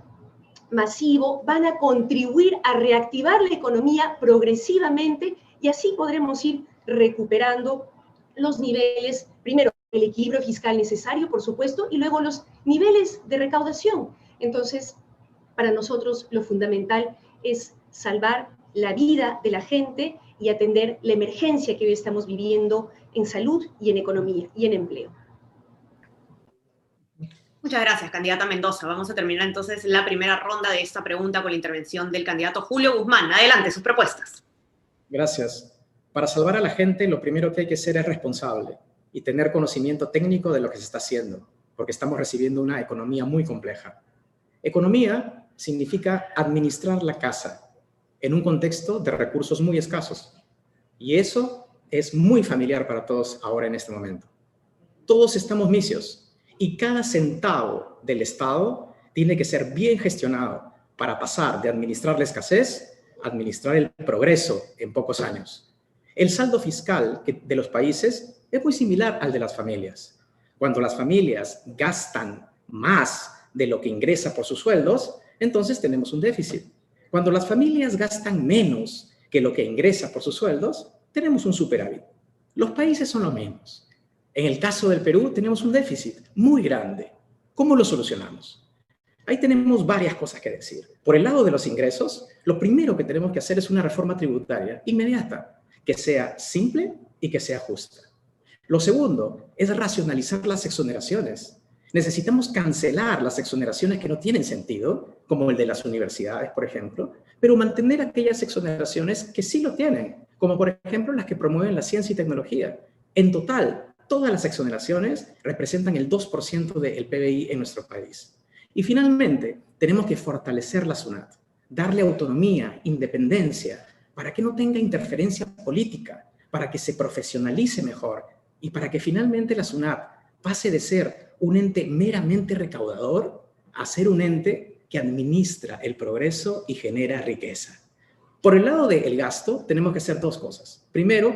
Speaker 5: masivo, van a contribuir a reactivar la economía progresivamente y así podremos ir recuperando los niveles, primero el equilibrio fiscal necesario, por supuesto, y luego los niveles de recaudación. Entonces, para nosotros lo fundamental es salvar la vida de la gente y atender la emergencia que hoy estamos viviendo en salud y en economía y en empleo.
Speaker 1: Muchas gracias, candidata Mendoza. Vamos a terminar entonces la primera ronda de esta pregunta con la intervención del candidato Julio Guzmán. Adelante, sus propuestas.
Speaker 6: Gracias. Para salvar a la gente, lo primero que hay que ser es responsable y tener conocimiento técnico de lo que se está haciendo, porque estamos recibiendo una economía muy compleja. Economía significa administrar la casa en un contexto de recursos muy escasos. Y eso es muy familiar para todos ahora en este momento. Todos estamos misios y cada centavo del Estado tiene que ser bien gestionado para pasar de administrar la escasez a administrar el progreso en pocos años. El saldo fiscal de los países es muy similar al de las familias. Cuando las familias gastan más de lo que ingresa por sus sueldos, entonces tenemos un déficit. Cuando las familias gastan menos que lo que ingresa por sus sueldos, tenemos un superávit. Los países son los mismos. En el caso del Perú tenemos un déficit muy grande. ¿Cómo lo solucionamos? Ahí tenemos varias cosas que decir. Por el lado de los ingresos, lo primero que tenemos que hacer es una reforma tributaria inmediata, que sea simple y que sea justa. Lo segundo es racionalizar las exoneraciones. Necesitamos cancelar las exoneraciones que no tienen sentido, como el de las universidades, por ejemplo, pero mantener aquellas exoneraciones que sí lo tienen, como por ejemplo las que promueven la ciencia y tecnología. En total, todas las exoneraciones representan el 2% del PBI en nuestro país. Y finalmente, tenemos que fortalecer la SUNAT, darle autonomía, independencia, para que no tenga interferencia política, para que se profesionalice mejor y para que finalmente la SUNAT pase de ser un ente meramente recaudador a ser un ente que administra el progreso y genera riqueza. Por el lado del gasto, tenemos que hacer dos cosas. Primero,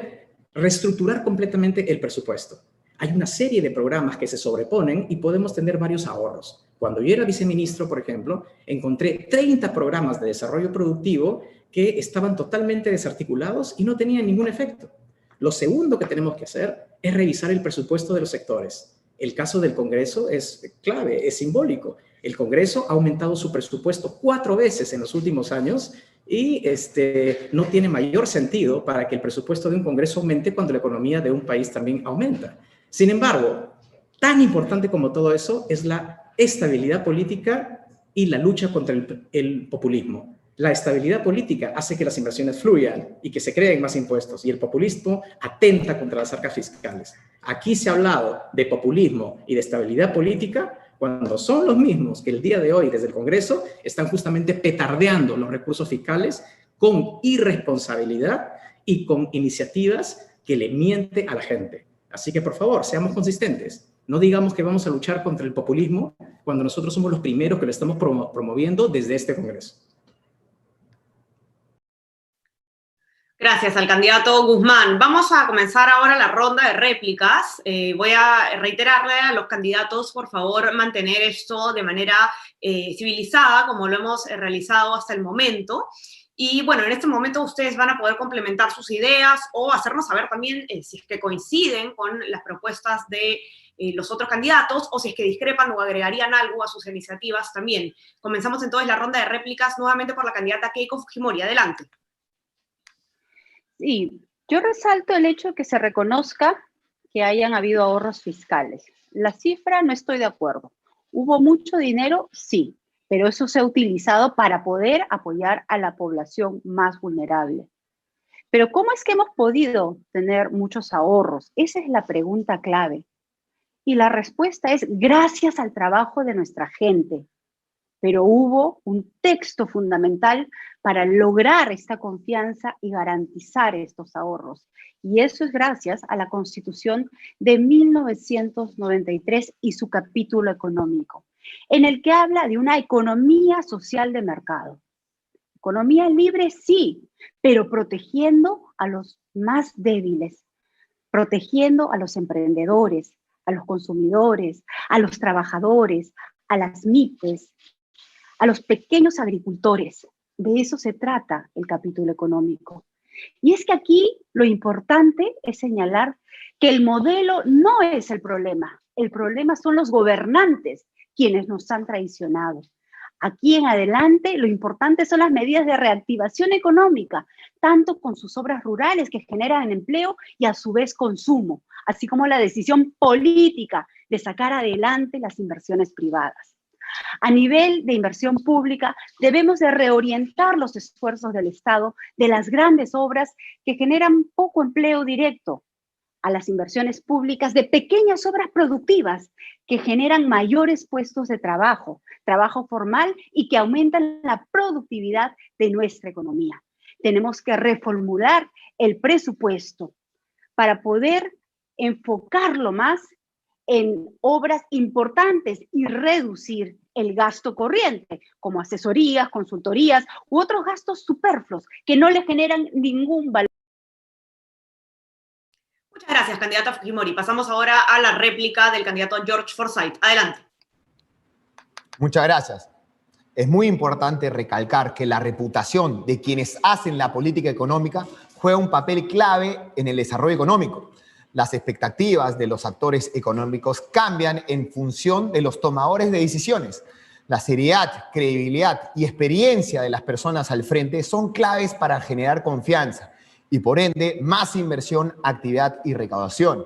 Speaker 6: reestructurar completamente el presupuesto. Hay una serie de programas que se sobreponen y podemos tener varios ahorros. Cuando yo era viceministro, por ejemplo, encontré 30 programas de desarrollo productivo que estaban totalmente desarticulados y no tenían ningún efecto. Lo segundo que tenemos que hacer es revisar el presupuesto de los sectores. El caso del Congreso es clave, es simbólico. El Congreso ha aumentado su presupuesto 4 veces en los últimos años y no tiene mayor sentido para que el presupuesto de un Congreso aumente cuando la economía de un país también aumenta. Sin embargo, tan importante como todo eso es la estabilidad política y la lucha contra el populismo. La estabilidad política hace que las inversiones fluyan y que se creen más impuestos, y el populismo atenta contra las arcas fiscales. Aquí se ha hablado de populismo y de estabilidad política cuando son los mismos que el día de hoy desde el Congreso están justamente petardeando los recursos fiscales con irresponsabilidad y con iniciativas que le mienten a la gente. Así que, por favor, seamos consistentes. No digamos que vamos a luchar contra el populismo cuando nosotros somos los primeros que lo estamos promoviendo desde este Congreso.
Speaker 1: Gracias al candidato Guzmán. Vamos a comenzar ahora la ronda de réplicas. Voy a reiterarle a los candidatos, por favor, mantener esto de manera civilizada, como lo hemos realizado hasta el momento. Y bueno, en este momento ustedes van a poder complementar sus ideas o hacernos saber también si es que coinciden con las propuestas de los otros candidatos o si es que discrepan o agregarían algo a sus iniciativas también. Comenzamos entonces la ronda de réplicas nuevamente por la candidata Keiko Fujimori. Adelante.
Speaker 3: Sí, yo resalto el hecho de que se reconozca que hayan habido ahorros fiscales. La cifra no estoy de acuerdo. ¿Hubo mucho dinero? Sí, pero eso se ha utilizado para poder apoyar a la población más vulnerable. Pero ¿cómo es que hemos podido tener muchos ahorros? Esa es la pregunta clave. Y la respuesta es gracias al trabajo de nuestra gente. Pero hubo un texto fundamental para lograr esta confianza y garantizar estos ahorros. Y eso es gracias a la Constitución de 1993 y su capítulo económico, en el que habla de una economía social de mercado. Economía libre, sí, pero protegiendo a los más débiles, protegiendo a los emprendedores, a los consumidores, a los trabajadores, a las MIPES, a los pequeños agricultores. De eso se trata el capítulo económico. Y es que aquí lo importante es señalar que el modelo no es el problema son los gobernantes quienes nos han traicionado. Aquí en adelante lo importante son las medidas de reactivación económica, tanto con sus obras rurales que generan empleo y a su vez consumo, así como la decisión política de sacar adelante las inversiones privadas. A nivel de inversión pública, debemos de reorientar los esfuerzos del Estado de las grandes obras que generan poco empleo directo a las inversiones públicas de pequeñas obras productivas que generan mayores puestos de trabajo, trabajo formal y que aumentan la productividad de nuestra economía. Tenemos que reformular el presupuesto para poder enfocarlo más en obras importantes y reducir el gasto corriente, como asesorías, consultorías u otros gastos superfluos que no le generan ningún valor.
Speaker 1: Muchas gracias, candidata Fujimori. Pasamos ahora a la réplica del candidato George Forsyth. Adelante.
Speaker 4: Muchas gracias. Es muy importante recalcar que la reputación de quienes hacen la política económica juega un papel clave en el desarrollo económico. Las expectativas de los actores económicos cambian en función de los tomadores de decisiones. La seriedad, credibilidad y experiencia de las personas al frente son claves para generar confianza y, por ende, más inversión, actividad y recaudación.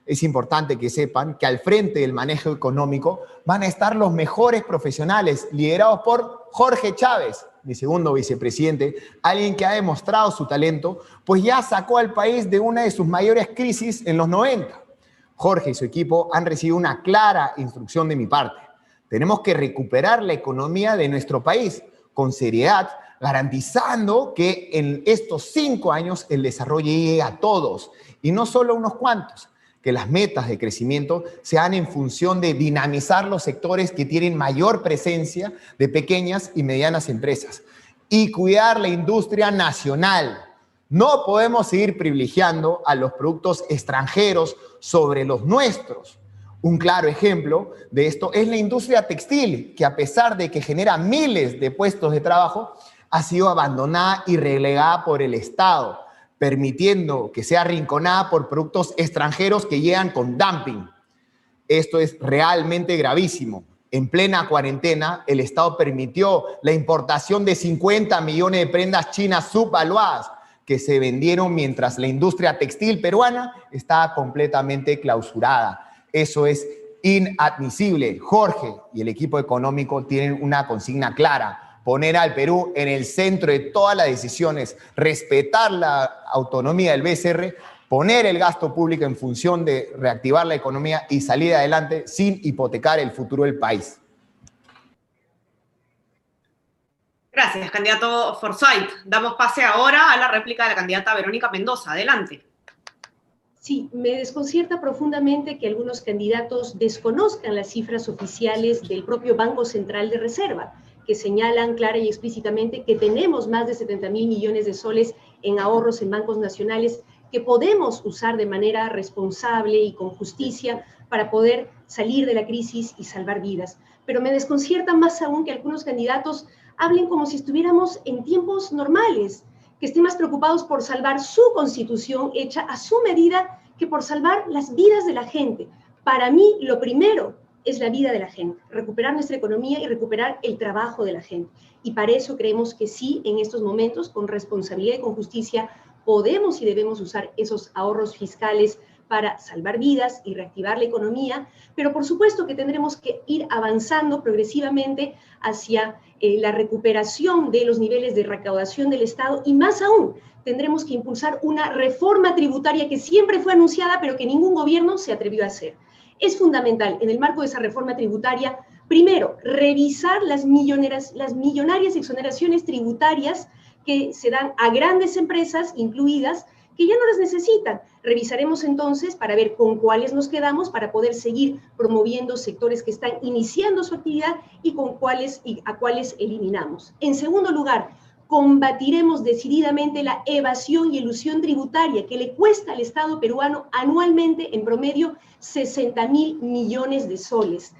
Speaker 4: Es importante que sepan que al frente del manejo económico van a estar los mejores profesionales, liderados por Jorge Chávez, mi segundo vicepresidente, alguien que ha demostrado su talento, pues ya sacó al país de una de sus mayores crisis en los 90. Jorge y su equipo han recibido una clara instrucción de mi parte. Tenemos que recuperar la economía de nuestro país con seriedad, garantizando que en estos 5 años el desarrollo llegue a todos y no solo a unos cuantos. Que las metas de crecimiento sean en función de dinamizar los sectores que tienen mayor presencia de pequeñas y medianas empresas y cuidar la industria nacional. No podemos seguir privilegiando a los productos extranjeros sobre los nuestros. Un claro ejemplo de esto es la industria textil, que a pesar de que genera miles de puestos de trabajo, ha sido abandonada y relegada por el Estado, permitiendo que sea arrinconada por productos extranjeros que llegan con dumping. Esto es realmente gravísimo. En plena cuarentena, el Estado permitió la importación de 50 millones de prendas chinas subvaluadas que se vendieron mientras la industria textil peruana estaba completamente clausurada. Eso es inadmisible. Jorge y el equipo económico tienen una consigna clara: poner al Perú en el centro de todas las decisiones, respetar la autonomía del BCR, poner el gasto público en función de reactivar la economía y salir adelante sin hipotecar el futuro del país.
Speaker 1: Gracias, candidato Forsyth. Damos pase ahora a la réplica de la candidata Verónica Mendoza. Adelante.
Speaker 5: Sí, me desconcierta profundamente que algunos candidatos desconozcan las cifras oficiales del propio Banco Central de Reserva, que señalan clara y explícitamente que tenemos más de 70.000 millones de soles en ahorros en bancos nacionales que podemos usar de manera responsable y con justicia para poder salir de la crisis y salvar vidas. Pero me desconcierta más aún que algunos candidatos hablen como si estuviéramos en tiempos normales, que estén más preocupados por salvar su constitución hecha a su medida que por salvar las vidas de la gente. Para mí, lo primero es la vida de la gente, recuperar nuestra economía y recuperar el trabajo de la gente. Y para eso creemos que sí, en estos momentos, con responsabilidad y con justicia, podemos y debemos usar esos ahorros fiscales para salvar vidas y reactivar la economía, pero por supuesto que tendremos que ir avanzando progresivamente hacia la recuperación de los niveles de recaudación del Estado y más aún, tendremos que impulsar una reforma tributaria que siempre fue anunciada, pero que ningún gobierno se atrevió a hacer. Es fundamental, en el marco de esa reforma tributaria, primero, revisar las millonarias exoneraciones tributarias que se dan a grandes empresas incluidas, que ya no las necesitan. Revisaremos entonces para ver con cuáles nos quedamos para poder seguir promoviendo sectores que están iniciando su actividad y con cuáles y a cuáles eliminamos. En segundo lugar, combatiremos decididamente la evasión y elusión tributaria que le cuesta al Estado peruano anualmente en promedio 60.000 millones de soles.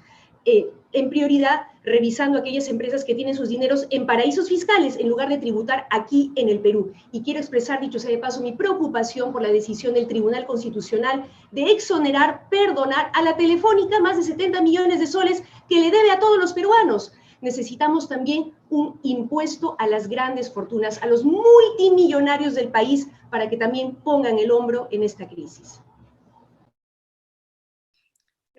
Speaker 5: En prioridad, revisando aquellas empresas que tienen sus dineros en paraísos fiscales en lugar de tributar aquí en el Perú. Y quiero expresar, dicho sea de paso, mi preocupación por la decisión del Tribunal Constitucional de exonerar, perdonar a la Telefónica más de 70 millones de soles que le debe a todos los peruanos. Necesitamos también un impuesto a las grandes fortunas, a los multimillonarios del país, para que también pongan el hombro en esta crisis.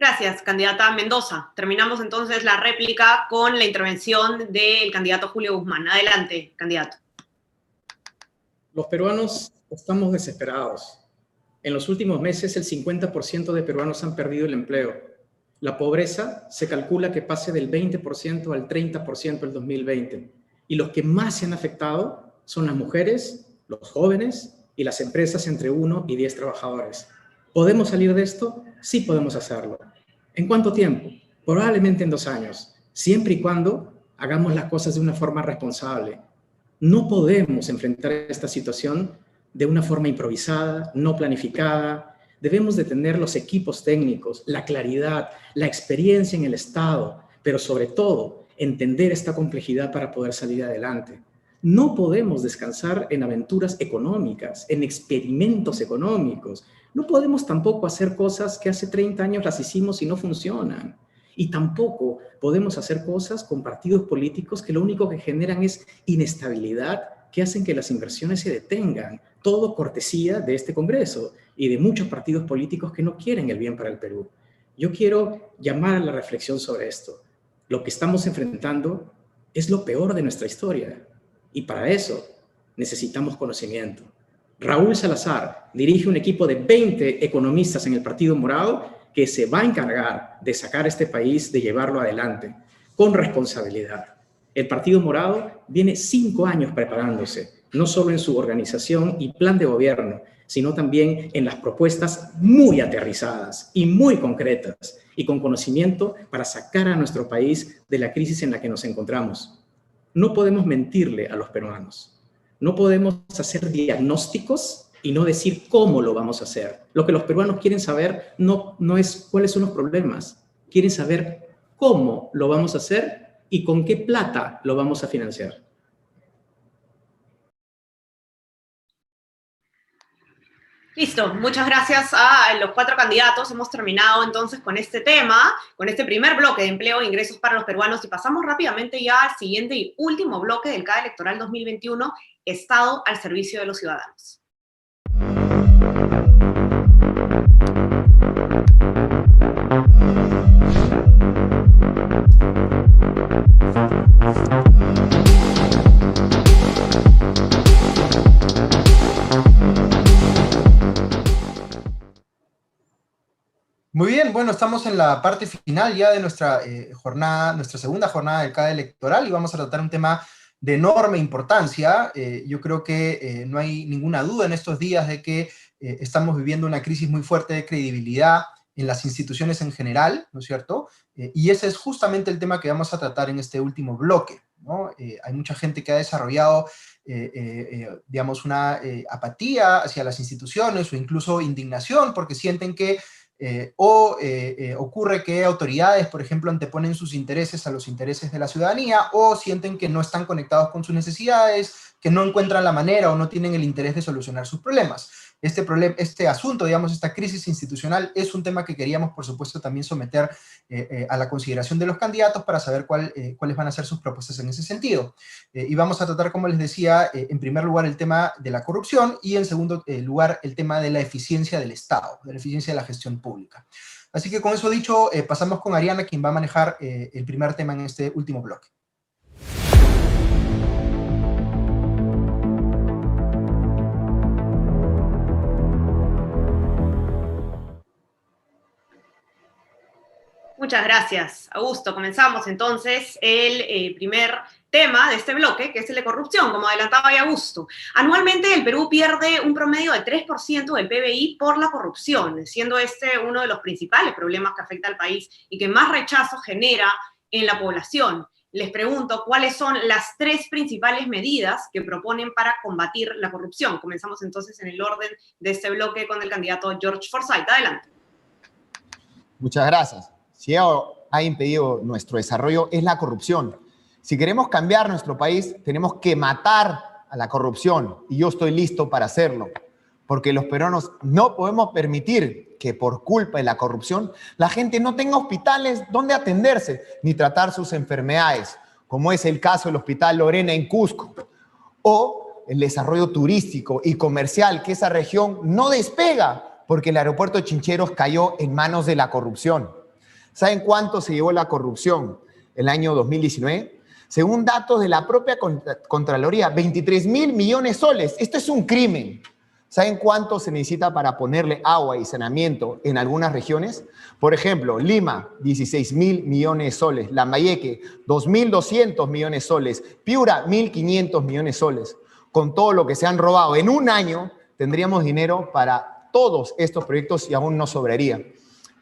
Speaker 1: Gracias, candidata Mendoza. Terminamos entonces la réplica con la intervención del candidato Julio Guzmán. Adelante, candidato.
Speaker 6: Los peruanos estamos desesperados. En los últimos meses, el 50% de peruanos han perdido el empleo. La pobreza se calcula que pase del 20% al 30% el 2020. Y los que más se han afectado son las mujeres, los jóvenes y las empresas entre 1 y 10 trabajadores. ¿Podemos salir de esto? Sí podemos hacerlo. ¿En cuánto tiempo? Probablemente en 2 años, siempre y cuando hagamos las cosas de una forma responsable. No podemos enfrentar esta situación de una forma improvisada, no planificada. Debemos de tener los equipos técnicos, la claridad, la experiencia en el Estado, pero sobre todo entender esta complejidad para poder salir adelante. No podemos descansar en aventuras económicas, en experimentos económicos. No podemos tampoco hacer cosas que hace 30 años las hicimos y no funcionan. Y tampoco podemos hacer cosas con partidos políticos que lo único que generan es inestabilidad, que hacen que las inversiones se detengan. Todo cortesía de este Congreso y de muchos partidos políticos que no quieren el bien para el Perú. Yo quiero llamar a la reflexión sobre esto. Lo que estamos enfrentando es lo peor de nuestra historia. Y para eso necesitamos conocimiento. Raúl Salazar dirige un equipo de 20 economistas en el Partido Morado que se va a encargar de sacar a este país, de llevarlo adelante, con responsabilidad. El Partido Morado viene 5 años preparándose, no solo en su organización y plan de gobierno, sino también en las propuestas muy aterrizadas y muy concretas y con conocimiento para sacar a nuestro país de la crisis en la que nos encontramos. No podemos mentirle a los peruanos. No podemos hacer diagnósticos y no decir cómo lo vamos a hacer. Lo que los peruanos quieren saber no es cuáles son los problemas. Quieren saber cómo lo vamos a hacer y con qué plata lo vamos a financiar.
Speaker 1: Listo, muchas gracias a los 4 candidatos. Hemos terminado entonces con este tema, con este primer bloque de empleo e ingresos para los peruanos y pasamos rápidamente ya al siguiente y último bloque del CADE Electoral 2021, Estado al servicio de los ciudadanos.
Speaker 2: Muy bien, bueno, estamos en la parte final ya de nuestra jornada, nuestra segunda jornada del CADE Electoral y vamos a tratar un tema de enorme importancia. Yo creo que no hay ninguna duda en estos días de que estamos viviendo una crisis muy fuerte de credibilidad en las instituciones en general, ¿no es cierto? Y ese es justamente el tema que vamos a tratar en este último bloque, ¿no? Hay mucha gente que ha desarrollado, digamos, una apatía hacia las instituciones o incluso indignación porque sienten que ocurre que autoridades, por ejemplo, anteponen sus intereses a los intereses de la ciudadanía, o sienten que no están conectados con sus necesidades, que no encuentran la manera o no tienen el interés de solucionar sus problemas. Este asunto, digamos, esta crisis institucional es un tema que queríamos, por supuesto, también someter a la consideración de los candidatos para saber cuáles van a ser sus propuestas en ese sentido. Y vamos a tratar, como les decía, en primer lugar el tema de la corrupción y en segundo lugar el tema de la eficiencia del Estado, de la eficiencia de la gestión pública. Así que con eso dicho, pasamos con Ariana, quien va a manejar el primer tema en este último bloque.
Speaker 1: Muchas gracias, Augusto. Comenzamos entonces el primer tema de este bloque, que es el de corrupción, como adelantaba ya Augusto. Anualmente el Perú pierde un promedio de 3% del PBI por la corrupción, siendo este uno de los principales problemas que afecta al país y que más rechazo genera en la población. Les pregunto, ¿cuáles son las 3 principales medidas que proponen para combatir la corrupción? Comenzamos entonces en el orden de este bloque con el candidato George Forsyth. Adelante.
Speaker 4: Muchas gracias. Si algo ha impedido nuestro desarrollo es la corrupción. Si queremos cambiar nuestro país, tenemos que matar a la corrupción, y yo estoy listo para hacerlo, porque los peruanos no podemos permitir que por culpa de la corrupción la gente no tenga hospitales donde atenderse ni tratar sus enfermedades, como es el caso del Hospital Lorena en Cusco, o el desarrollo turístico y comercial, que esa región no despega porque el aeropuerto de Chincheros cayó en manos de la corrupción. ¿Saben cuánto se llevó la corrupción el año 2019? Según datos de la propia Contraloría, 23.000 millones de soles. Esto es un crimen. ¿Saben cuánto se necesita para ponerle agua y saneamiento en algunas regiones? Por ejemplo, Lima, 16.000 millones de soles. Lambayeque, 2.200 millones de soles. Piura, 1.500 millones de soles. Con todo lo que se han robado en un año, tendríamos dinero para todos estos proyectos y aún nos sobraría.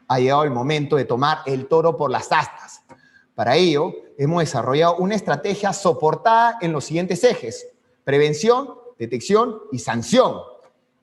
Speaker 4: Ha llegado el momento de tomar el toro por las astas. Para ello, hemos desarrollado una estrategia soportada en los siguientes ejes: prevención, detección y sanción.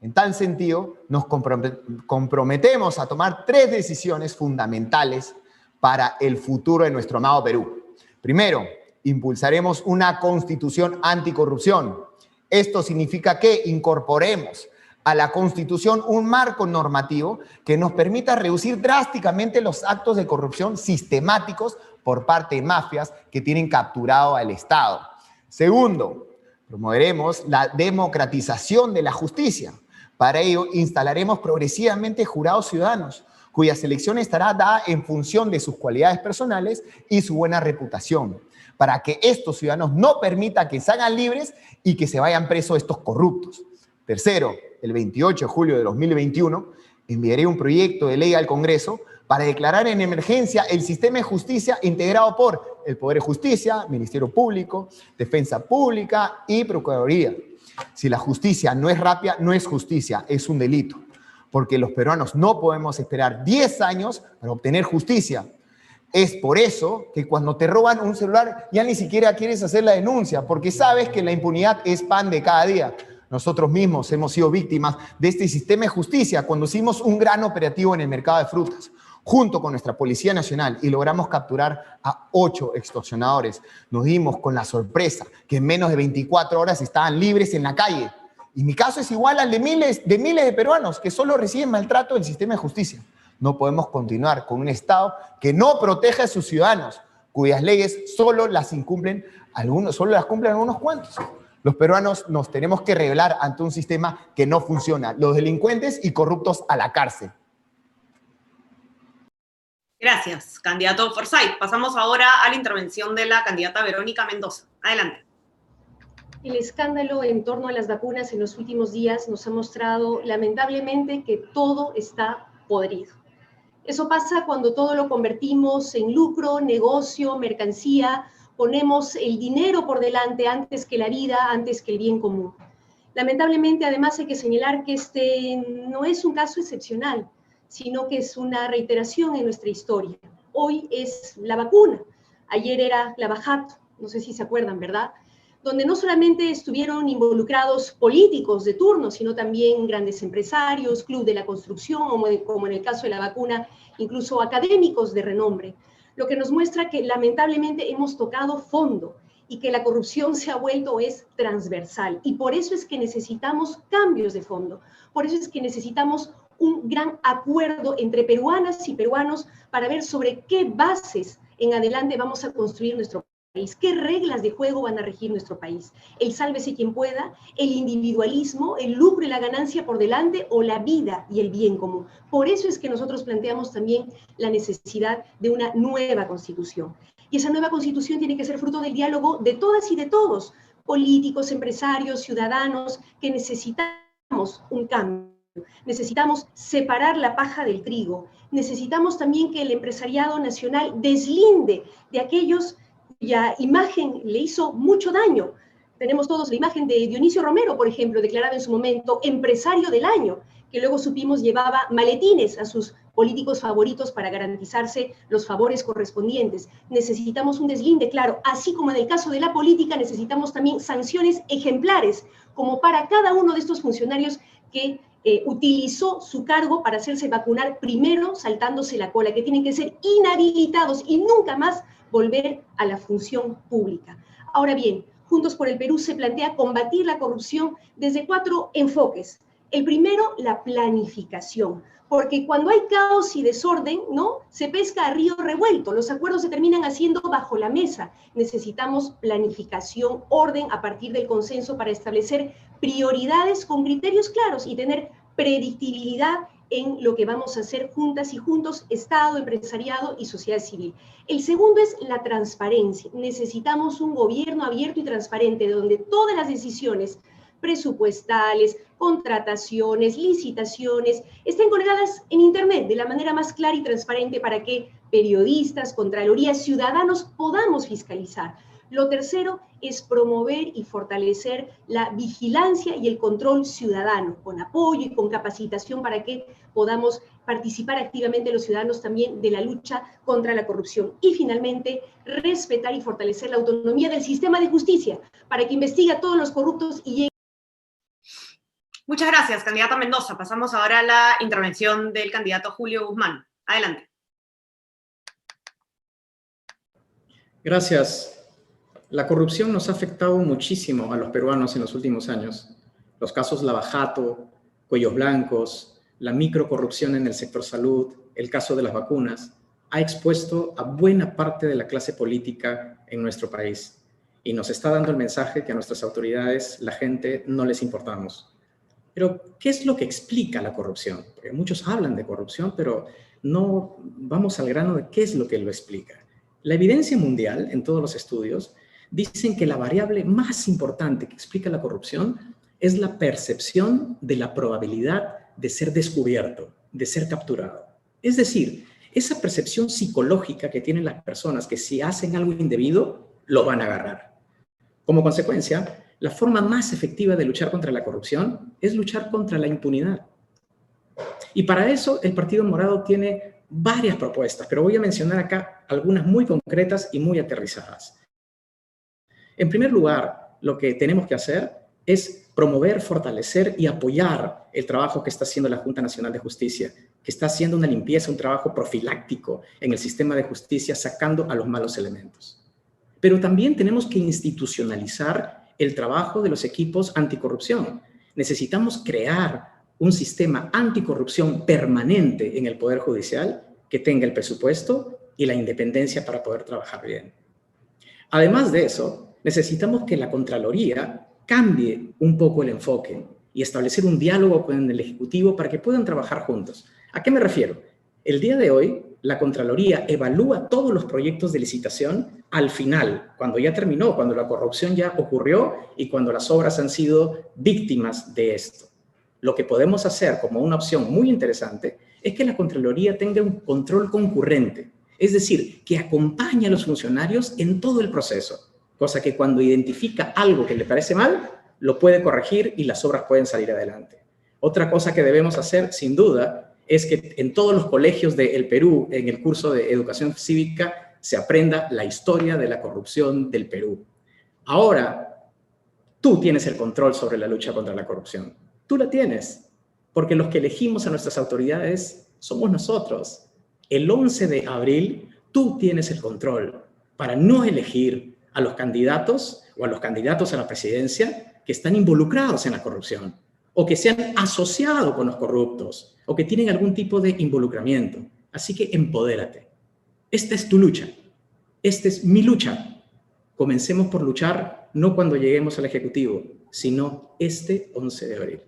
Speaker 4: En tal sentido, nos comprometemos a tomar 3 decisiones fundamentales para el futuro de nuestro amado Perú. Primero, impulsaremos una constitución anticorrupción. Esto significa que incorporemos a la Constitución un marco normativo que nos permita reducir drásticamente los actos de corrupción sistemáticos por parte de mafias que tienen capturado al Estado. Segundo, promoveremos la democratización de la justicia. Para ello, instalaremos progresivamente jurados ciudadanos, cuya selección estará dada en función de sus cualidades personales y su buena reputación, para que estos ciudadanos no permitan que salgan libres y que se vayan presos estos corruptos. Tercero, el 28 de julio de 2021, enviaré un proyecto de ley al Congreso para declarar en emergencia el sistema de justicia integrado por el Poder de Justicia, Ministerio Público, Defensa Pública y Procuraduría. Si la justicia no es rápida, no es justicia, es un delito, porque los peruanos no podemos esperar 10 años para obtener justicia. Es por eso que cuando te roban un celular ya ni siquiera quieres hacer la denuncia, porque sabes que la impunidad es pan de cada día. Nosotros mismos hemos sido víctimas de este sistema de justicia cuando hicimos un gran operativo en el mercado de frutas, junto con nuestra Policía Nacional, y logramos capturar a 8 extorsionadores. Nos dimos con la sorpresa que en menos de 24 horas estaban libres en la calle. Y mi caso es igual al de miles de peruanos que solo reciben maltrato del sistema de justicia. No podemos continuar con un Estado que no protege a sus ciudadanos, cuyas leyes solo las cumplen algunos cuantos. Los peruanos nos tenemos que rebelar ante un sistema que no funciona. Los delincuentes y corruptos a la cárcel.
Speaker 1: Gracias, candidato Forsyth. Pasamos ahora a la intervención de la candidata Verónica Mendoza. Adelante.
Speaker 5: El escándalo en torno a las vacunas en los últimos días nos ha mostrado lamentablemente que todo está podrido. Eso pasa cuando todo lo convertimos en lucro, negocio, mercancía. Ponemos el dinero por delante antes que la vida, antes que el bien común. Lamentablemente, además, hay que señalar que este no es un caso excepcional, sino que es una reiteración en nuestra historia. Hoy es la vacuna, ayer era la Bajato, no sé si se acuerdan, ¿verdad? donde no solamente estuvieron involucrados políticos de turno, sino también grandes empresarios, club de la construcción, como en el caso de la vacuna, incluso académicos de renombre, lo que nos muestra que lamentablemente hemos tocado fondo y que la corrupción se ha vuelto transversal. Y por eso es que necesitamos cambios de fondo, por eso es que necesitamos un gran acuerdo entre peruanas y peruanos para ver sobre qué bases en adelante vamos a construir nuestro país, qué reglas de juego van a regir nuestro país. El sálvese quien pueda, el individualismo, el lucro y la ganancia por delante, o la vida y el bien común. Por eso es que nosotros planteamos también la necesidad de una nueva constitución. Y esa nueva constitución tiene que ser fruto del diálogo de todas y de todos, políticos, empresarios, ciudadanos, que necesitamos un cambio. Necesitamos separar la paja del trigo. Necesitamos también que el empresariado nacional deslinde de aquellos cuya imagen le hizo mucho daño. Tenemos todos la imagen de Dionisio Romero, por ejemplo, declarado en su momento empresario del año, que luego supimos llevaba maletines a sus políticos favoritos para garantizarse los favores correspondientes. Necesitamos un deslinde, claro, así como en el caso de la política necesitamos también sanciones ejemplares, como para cada uno de estos funcionarios que utilizó su cargo para hacerse vacunar primero saltándose la cola, que tienen que ser inhabilitados y nunca más volver a la función pública. Ahora bien, Juntos por el Perú se plantea combatir la corrupción desde 4 enfoques. El primero, la planificación, porque cuando hay caos y desorden, ¿no?, se pesca a río revuelto, los acuerdos se terminan haciendo bajo la mesa. Necesitamos planificación, orden a partir del consenso para establecer prioridades con criterios claros y tener predictibilidad en lo que vamos a hacer juntas y juntos, Estado, empresariado y sociedad civil. El segundo es la transparencia. Necesitamos un gobierno abierto y transparente donde todas las decisiones presupuestales, contrataciones, licitaciones, estén colgadas en Internet de la manera más clara y transparente para que periodistas, contralorías, ciudadanos podamos fiscalizar. Lo tercero es promover y fortalecer la vigilancia y el control ciudadano, con apoyo y con capacitación para que podamos participar activamente los ciudadanos también de la lucha contra la corrupción. Y finalmente, respetar y fortalecer la autonomía del sistema de justicia para que investigue a todos los corruptos y llegue.
Speaker 1: Muchas gracias, candidata Mendoza. Pasamos ahora a la intervención del candidato Julio Guzmán. Adelante.
Speaker 6: Gracias. La corrupción nos ha afectado muchísimo a los peruanos en los últimos años. Los casos Lava Jato, Cuellos Blancos, la microcorrupción en el sector salud, el caso de las vacunas, ha expuesto a buena parte de la clase política en nuestro país. Y nos está dando el mensaje que a nuestras autoridades, la gente, no les importamos. Pero, ¿qué es lo que explica la corrupción? Porque muchos hablan de corrupción, pero no vamos al grano de qué es lo que lo explica. La evidencia mundial, en todos los estudios, dicen que la variable más importante que explica la corrupción es la percepción de la probabilidad de ser descubierto, de ser capturado. Es decir, esa percepción psicológica que tienen las personas que si hacen algo indebido, lo van a agarrar. Como consecuencia, la forma más efectiva de luchar contra la corrupción es luchar contra la impunidad. Y para eso el Partido Morado tiene varias propuestas, pero voy a mencionar acá algunas muy concretas y muy aterrizadas. En primer lugar, lo que tenemos que hacer es promover, fortalecer y apoyar el trabajo que está haciendo la Junta Nacional de Justicia, que está haciendo una limpieza, un trabajo profiláctico en el sistema de justicia, sacando a los malos elementos. Pero también tenemos que institucionalizar el trabajo de los equipos anticorrupción. Necesitamos crear un sistema anticorrupción permanente en el Poder Judicial que tenga el presupuesto y la independencia para poder trabajar bien. Además de eso, necesitamos que la Contraloría cambie un poco el enfoque y establecer un diálogo con el Ejecutivo para que puedan trabajar juntos. ¿A qué me refiero? El día de hoy, la Contraloría evalúa todos los proyectos de licitación al final, cuando ya terminó, cuando la corrupción ya ocurrió y cuando las obras han sido víctimas de esto. Lo que podemos hacer como una opción muy interesante es que la Contraloría tenga un control concurrente, es decir, que acompañe a los funcionarios en todo el proceso, cosa que cuando identifica algo que le parece mal, lo puede corregir y las obras pueden salir adelante. Otra cosa que debemos hacer, sin duda, es que en todos los colegios del Perú, en el curso de educación cívica, se aprenda la historia de la corrupción del Perú. Ahora, Tú tienes el control sobre la lucha contra la corrupción. Tú la tienes, porque los que elegimos a nuestras autoridades somos nosotros. El 11 de abril, tú tienes el control para no elegir a los candidatos o a los candidatos a la presidencia que están involucrados en la corrupción, o que se han asociado con los corruptos, o que tienen algún tipo de involucramiento. Así que empodérate. Esta es tu lucha. Esta es mi lucha. Comencemos por luchar no cuando lleguemos al Ejecutivo, sino este 11 de abril.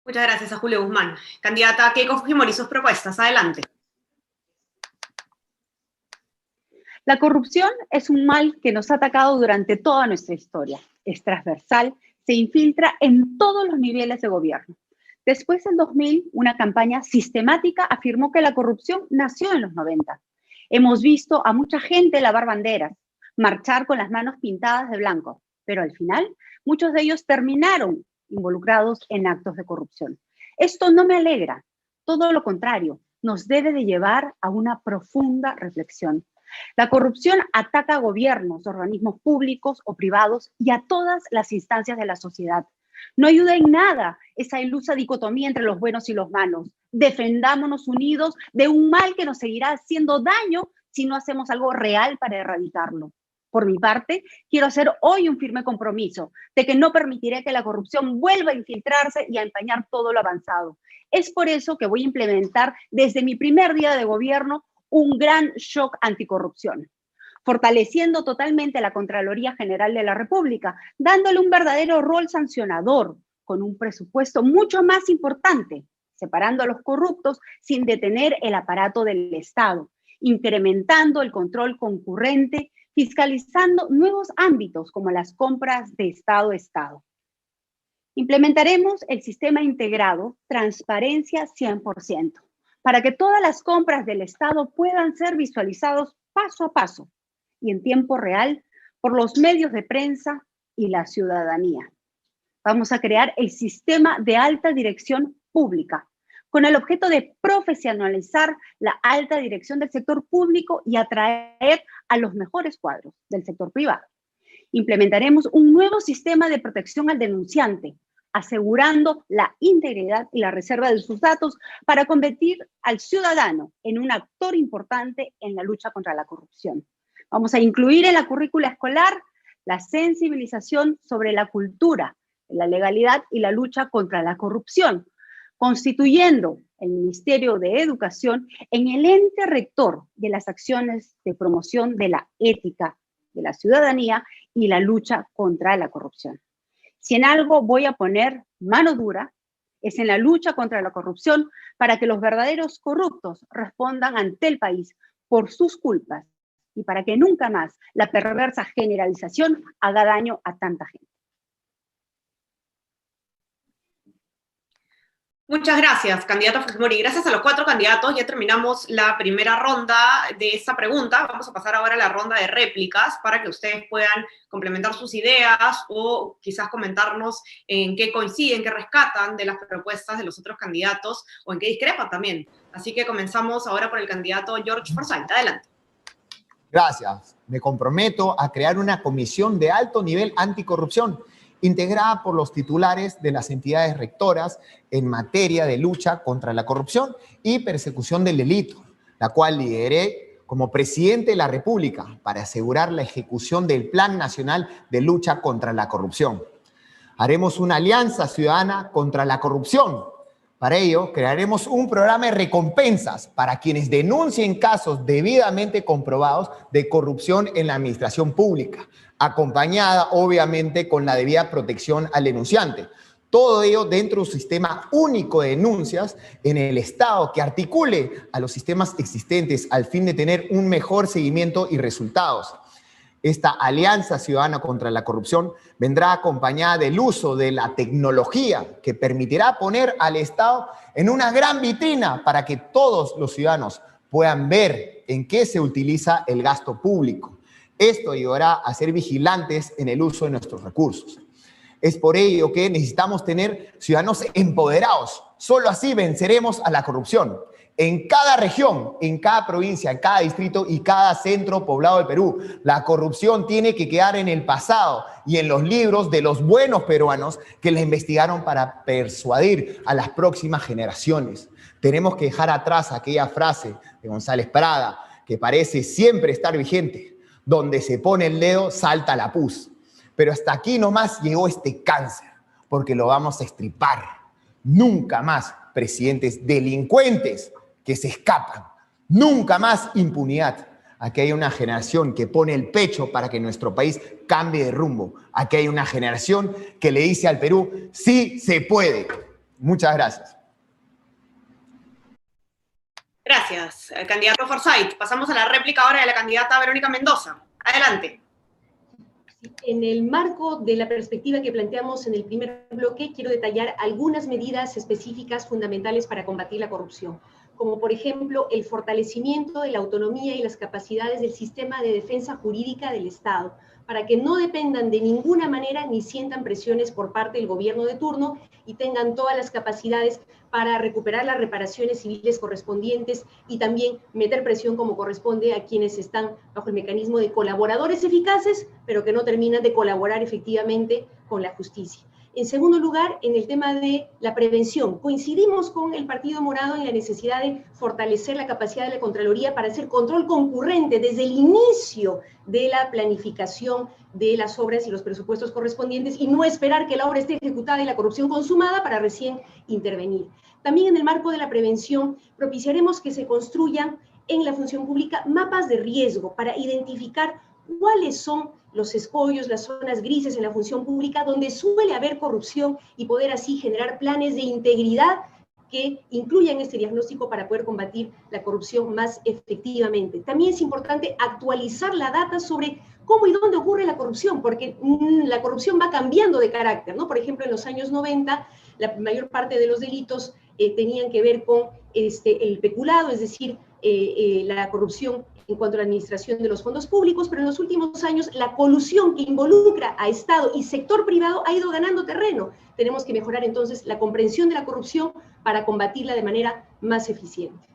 Speaker 1: Muchas gracias a Julio Guzmán. Candidata Keiko Fujimori, sus propuestas. Adelante.
Speaker 3: La corrupción es un mal que nos ha atacado durante toda nuestra historia. Es transversal, se infiltra en todos los niveles de gobierno. Después del 2000, una campaña sistemática afirmó que la corrupción nació en los 90. Hemos visto a mucha gente lavar banderas, marchar con las manos pintadas de blanco, pero al final muchos de ellos terminaron involucrados en actos de corrupción. Esto no me alegra, todo lo contrario, nos debe de llevar a una profunda reflexión. La corrupción ataca a gobiernos, organismos públicos o privados y a todas las instancias de la sociedad. No ayuda en nada esa ilusa dicotomía entre los buenos y los malos. Defendámonos unidos de un mal que nos seguirá haciendo daño si no hacemos algo real para erradicarlo. Por mi parte, quiero hacer hoy un firme compromiso de que no permitiré que la corrupción vuelva a infiltrarse y a empañar todo lo avanzado. Es por eso que voy a implementar desde mi primer día de gobierno un gran shock anticorrupción, fortaleciendo totalmente la Contraloría General de la República, dándole un verdadero rol sancionador, con un presupuesto mucho más importante, separando a los corruptos sin detener el aparato del Estado, incrementando el control concurrente, fiscalizando nuevos ámbitos como las compras de Estado a Estado. Implementaremos el sistema integrado Transparencia 100%, para que todas las compras del Estado puedan ser visualizados paso a paso y en tiempo real por los medios de prensa y la ciudadanía. Vamos a crear el sistema de alta dirección pública, con el objeto de profesionalizar la alta dirección del sector público y atraer a los mejores cuadros del sector privado. Implementaremos un nuevo sistema de protección al denunciante, asegurando la integridad y la reserva de sus datos para convertir al ciudadano en un actor importante en la lucha contra la corrupción. Vamos a incluir en la currícula escolar la sensibilización sobre la cultura, la legalidad y la lucha contra la corrupción, constituyendo el Ministerio de Educación en el ente rector de las acciones de promoción de la ética de la ciudadanía y la lucha contra la corrupción. Si en algo voy a poner mano dura, es en la lucha contra la corrupción para que los verdaderos corruptos respondan ante el país por sus culpas y para que nunca más la perversa generalización haga daño a tanta gente.
Speaker 1: Muchas gracias, candidata Fujimori. Gracias a los 4 candidatos ya terminamos la primera ronda de esta pregunta. Vamos a pasar ahora a la ronda de réplicas para que ustedes puedan complementar sus ideas o quizás comentarnos en qué coinciden, qué rescatan de las propuestas de los otros candidatos o en qué discrepan también. Así que comenzamos ahora por el candidato George Forsyth. Adelante.
Speaker 4: Gracias. Me comprometo a crear una comisión de alto nivel anticorrupción integrada por los titulares de las entidades rectoras en materia de lucha contra la corrupción y persecución del delito, la cual lideré como presidente de la República para asegurar la ejecución del Plan Nacional de Lucha contra la Corrupción. Haremos una alianza ciudadana contra la corrupción. Para ello, crearemos un programa de recompensas para quienes denuncien casos debidamente comprobados de corrupción en la administración pública, acompañada obviamente con la debida protección al denunciante. Todo ello dentro de un sistema único de denuncias en el Estado que articule a los sistemas existentes al fin de tener un mejor seguimiento y resultados. Esta alianza ciudadana contra la corrupción vendrá acompañada del uso de la tecnología que permitirá poner al Estado en una gran vitrina para que todos los ciudadanos puedan ver en qué se utiliza el gasto público. Esto ayudará a ser vigilantes en el uso de nuestros recursos. Es por ello que necesitamos tener ciudadanos empoderados. Solo así venceremos a la corrupción. En cada región, en cada provincia, en cada distrito y cada centro poblado del Perú. La corrupción tiene que quedar en el pasado y en los libros de los buenos peruanos que la investigaron para persuadir a las próximas generaciones. Tenemos que dejar atrás aquella frase de González Prada que parece siempre estar vigente. Donde se pone el dedo, salta la pus. Pero hasta aquí nomás llegó este cáncer, porque lo vamos a estripar. Nunca más presidentes delincuentes que se escapan. Nunca más impunidad. Aquí hay una generación que pone el pecho para que nuestro país cambie de rumbo. Aquí hay una generación que le dice al Perú, sí se puede. Muchas gracias.
Speaker 1: Gracias, candidato Forsyth. Pasamos a la réplica ahora de la candidata Verónica Mendoza. Adelante.
Speaker 5: En el marco de la perspectiva que planteamos en el primer bloque, quiero detallar algunas medidas específicas fundamentales para combatir la corrupción, como por ejemplo el fortalecimiento de la autonomía y las capacidades del sistema de defensa jurídica del Estado, para que no dependan de ninguna manera ni sientan presiones por parte del gobierno de turno y tengan todas las capacidades para recuperar las reparaciones civiles correspondientes y también meter presión como corresponde a quienes están bajo el mecanismo de colaboradores eficaces, pero que no terminan de colaborar efectivamente con la justicia. En segundo lugar, en el tema de la prevención, coincidimos con el Partido Morado en la necesidad de fortalecer la capacidad de la Contraloría para hacer control concurrente desde el inicio de la planificación de las obras y los presupuestos correspondientes y no esperar que la obra esté ejecutada y la corrupción consumada para recién intervenir. También en el marco de la prevención propiciaremos que se construyan en la función pública mapas de riesgo para identificar cuáles son los escollos, las zonas grises en la función pública donde suele haber corrupción y poder así generar planes de integridad que incluyan este diagnóstico para poder combatir la corrupción más efectivamente. También es importante actualizar la data sobre cómo y dónde ocurre la corrupción, porque la corrupción va cambiando de carácter, ¿no? Por ejemplo, en los años 90, la mayor parte de los delitos tenían que ver con el peculado, es decir, la corrupción en cuanto a la administración de los fondos públicos, pero en los últimos años la colusión que involucra a Estado y sector privado ha ido ganando terreno. Tenemos que mejorar entonces la comprensión de la corrupción para combatirla de manera más eficiente.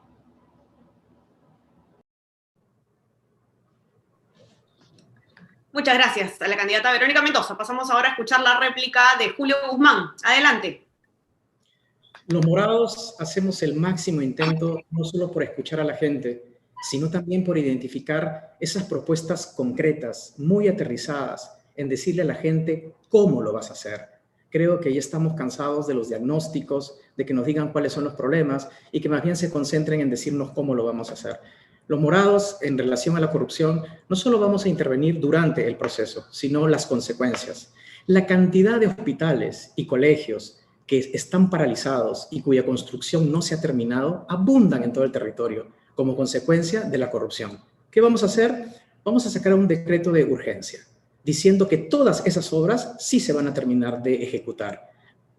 Speaker 1: Muchas gracias a la candidata Verónica Mendoza. Pasamos ahora a escuchar la réplica de Julio Guzmán. Adelante.
Speaker 6: Los morados hacemos el máximo intento, no solo por escuchar a la gente, sino también por identificar esas propuestas concretas, muy aterrizadas, en decirle a la gente cómo lo vas a hacer. Creo que ya estamos cansados de los diagnósticos, de que nos digan cuáles son los problemas y que más bien se concentren en decirnos cómo lo vamos a hacer. Los morados, en relación a la corrupción, no solo vamos a intervenir durante el proceso, sino las consecuencias. La cantidad de hospitales y colegios que están paralizados y cuya construcción no se ha terminado, abundan en todo el territorio como consecuencia de la corrupción. ¿Qué vamos a hacer? Vamos a sacar un decreto de urgencia, diciendo que todas esas obras sí se van a terminar de ejecutar.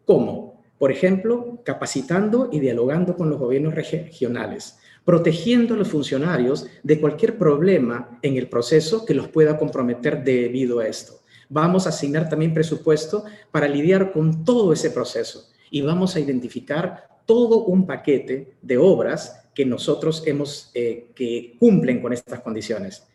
Speaker 6: ¿Cómo? Por ejemplo, capacitando y dialogando con los gobiernos regionales, protegiendo a los funcionarios de cualquier problema en el proceso que los pueda comprometer debido a esto. Vamos a asignar también presupuesto para lidiar con todo ese proceso y vamos a identificar todo un paquete de obras que nosotros que cumplen con estas condiciones.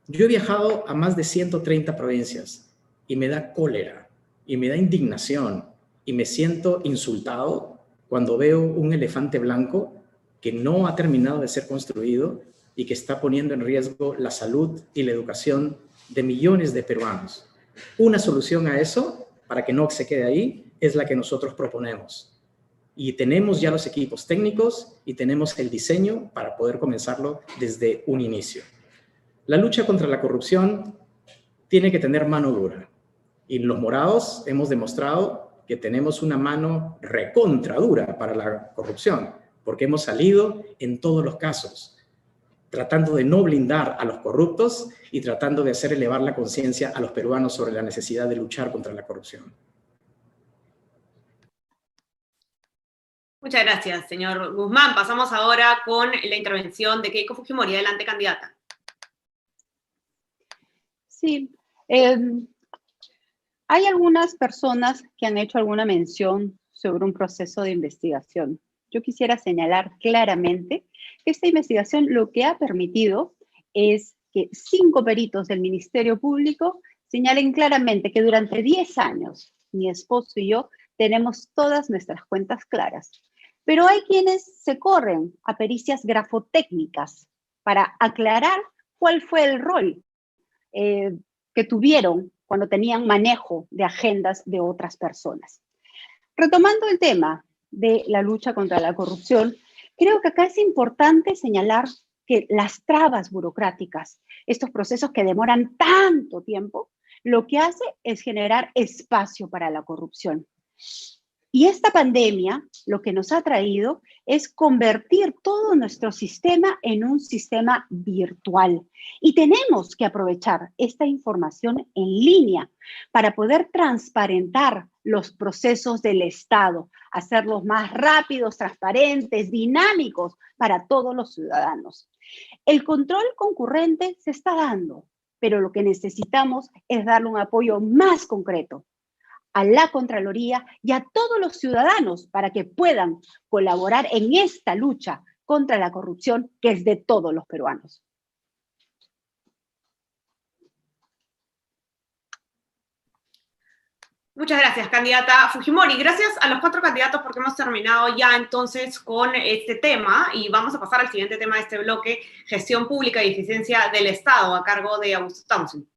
Speaker 6: Yo he viajado a más de 130 provincias y me da cólera y me da indignación y me siento insultado cuando veo un elefante blanco que no ha terminado de ser construido y que está poniendo en riesgo la salud y la educación de millones de peruanos. Una solución a eso, para que no se quede ahí, es la que nosotros proponemos. Y tenemos ya los equipos técnicos y tenemos el diseño para poder comenzarlo desde un inicio. La lucha contra la corrupción tiene que tener mano dura. Y los morados hemos demostrado que tenemos una mano recontra dura para la corrupción, porque hemos salido en todos los casos, tratando de no blindar a los corruptos y tratando de hacer elevar la conciencia a los peruanos sobre la necesidad de luchar contra la corrupción.
Speaker 1: Muchas gracias, señor Guzmán. Pasamos ahora con la intervención de Keiko Fujimori. Adelante, candidata.
Speaker 3: Sí. Hay algunas personas que han hecho alguna mención sobre un proceso de investigación. Yo quisiera señalar claramente que esta investigación lo que ha permitido es que 5 peritos del Ministerio Público señalen claramente que durante 10 años mi esposo y yo tenemos todas nuestras cuentas claras. Pero hay quienes se corren a pericias grafotécnicas para aclarar cuál fue el rol que tuvieron cuando tenían manejo de agendas de otras personas. Retomando el tema de la lucha contra la corrupción, creo que acá es importante señalar que las trabas burocráticas, estos procesos que demoran tanto tiempo, lo que hace es generar espacio para la corrupción. Y esta pandemia lo que nos ha traído es convertir todo nuestro sistema en un sistema virtual. Y tenemos que aprovechar esta información en línea para poder transparentar los procesos del Estado, hacerlos más rápidos, transparentes, dinámicos para todos los ciudadanos. El control concurrente se está dando, pero lo que necesitamos es darle un apoyo más concreto a la Contraloría y a todos los ciudadanos para que puedan colaborar en esta lucha contra la corrupción que es de todos los peruanos.
Speaker 1: Muchas gracias, candidata Fujimori. Gracias a los 4 candidatos porque hemos terminado ya entonces con este tema y vamos a pasar al siguiente tema de este bloque, gestión pública y eficiencia del Estado, a cargo de Augusto Thompson.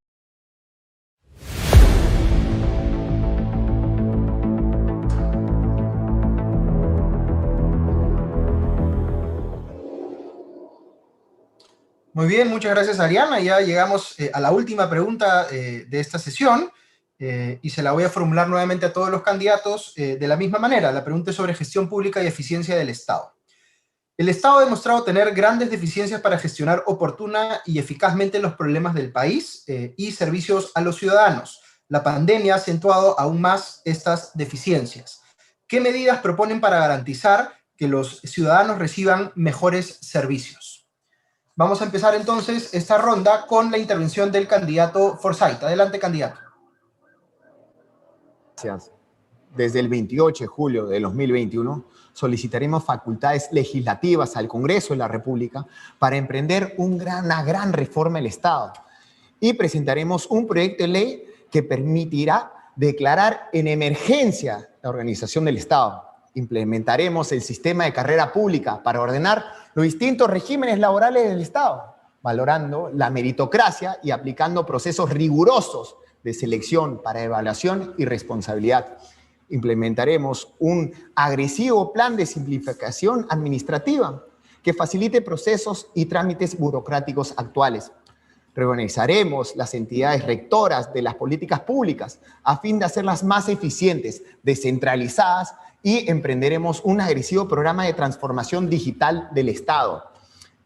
Speaker 2: Muy bien, muchas gracias, Ariana. Ya llegamos a la última pregunta de esta sesión y se la voy a formular nuevamente a todos los candidatos de la misma manera. La pregunta es sobre gestión pública y eficiencia del Estado. El Estado ha demostrado tener grandes deficiencias para gestionar oportuna y eficazmente los problemas del país y servicios a los ciudadanos. La pandemia ha acentuado aún más estas deficiencias. ¿Qué medidas proponen para garantizar que los ciudadanos reciban mejores servicios? Vamos a empezar entonces esta ronda con la intervención del candidato Forsyth. Adelante, candidato.
Speaker 4: Gracias. Desde el 28 de julio de 2021 solicitaremos facultades legislativas al Congreso de la República para emprender una gran reforma del Estado y presentaremos un proyecto de ley que permitirá declarar en emergencia la organización del Estado. Implementaremos el sistema de carrera pública para ordenar los distintos regímenes laborales del Estado, valorando la meritocracia y aplicando procesos rigurosos de selección para evaluación y responsabilidad. Implementaremos un agresivo plan de simplificación administrativa que facilite procesos y trámites burocráticos actuales. Reorganizaremos las entidades rectoras de las políticas públicas a fin de hacerlas más eficientes, descentralizadas, y emprenderemos un agresivo programa de transformación digital del Estado.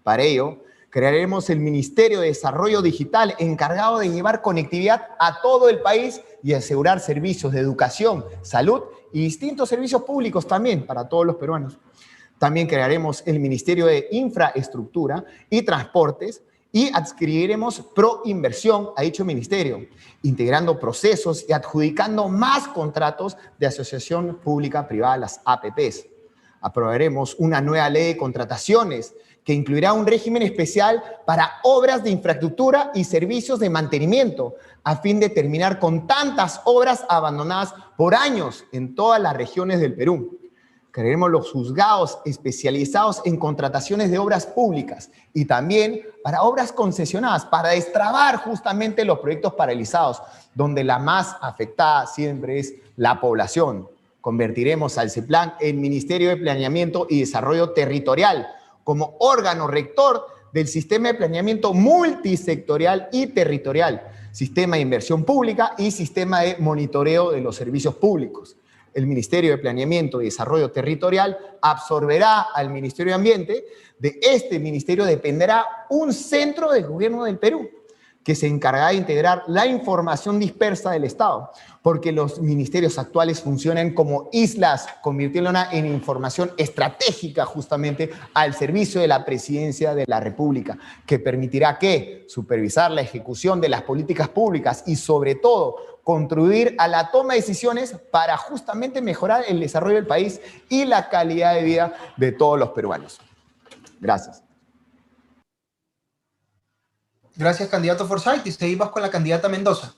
Speaker 4: Para ello, crearemos el Ministerio de Desarrollo Digital encargado de llevar conectividad a todo el país y asegurar servicios de educación, salud y distintos servicios públicos también para todos los peruanos. También crearemos el Ministerio de Infraestructura y Transportes y adscribiremos Proinversión a dicho ministerio, integrando procesos y adjudicando más contratos de asociación pública-privada, las APPs. Aprobaremos una nueva ley de contrataciones que incluirá un régimen especial para obras de infraestructura y servicios de mantenimiento, a fin de terminar con tantas obras abandonadas por años en todas las regiones del Perú. Crearemos los juzgados especializados en contrataciones de obras públicas y también para obras concesionadas, para destrabar justamente los proyectos paralizados, donde la más afectada siempre es la población. Convertiremos al CEPLAN en Ministerio de Planeamiento y Desarrollo Territorial como órgano rector del sistema de planeamiento multisectorial y territorial, sistema de inversión pública y sistema de monitoreo de los servicios públicos. El Ministerio de Planeamiento y Desarrollo Territorial absorberá al Ministerio de Ambiente. De este ministerio dependerá un centro del gobierno del Perú. que se encargará de integrar la información dispersa del Estado, porque los ministerios actuales funcionan como islas, convirtiéndola en información estratégica justamente al servicio de la Presidencia de la República, que permitirá que supervisar la ejecución de las políticas públicas y sobre todo contribuir a la toma de decisiones para justamente mejorar el desarrollo del país y la calidad de vida de todos los peruanos. Gracias.
Speaker 2: Gracias, candidato Forsyth. Y seguimos con la candidata Mendoza.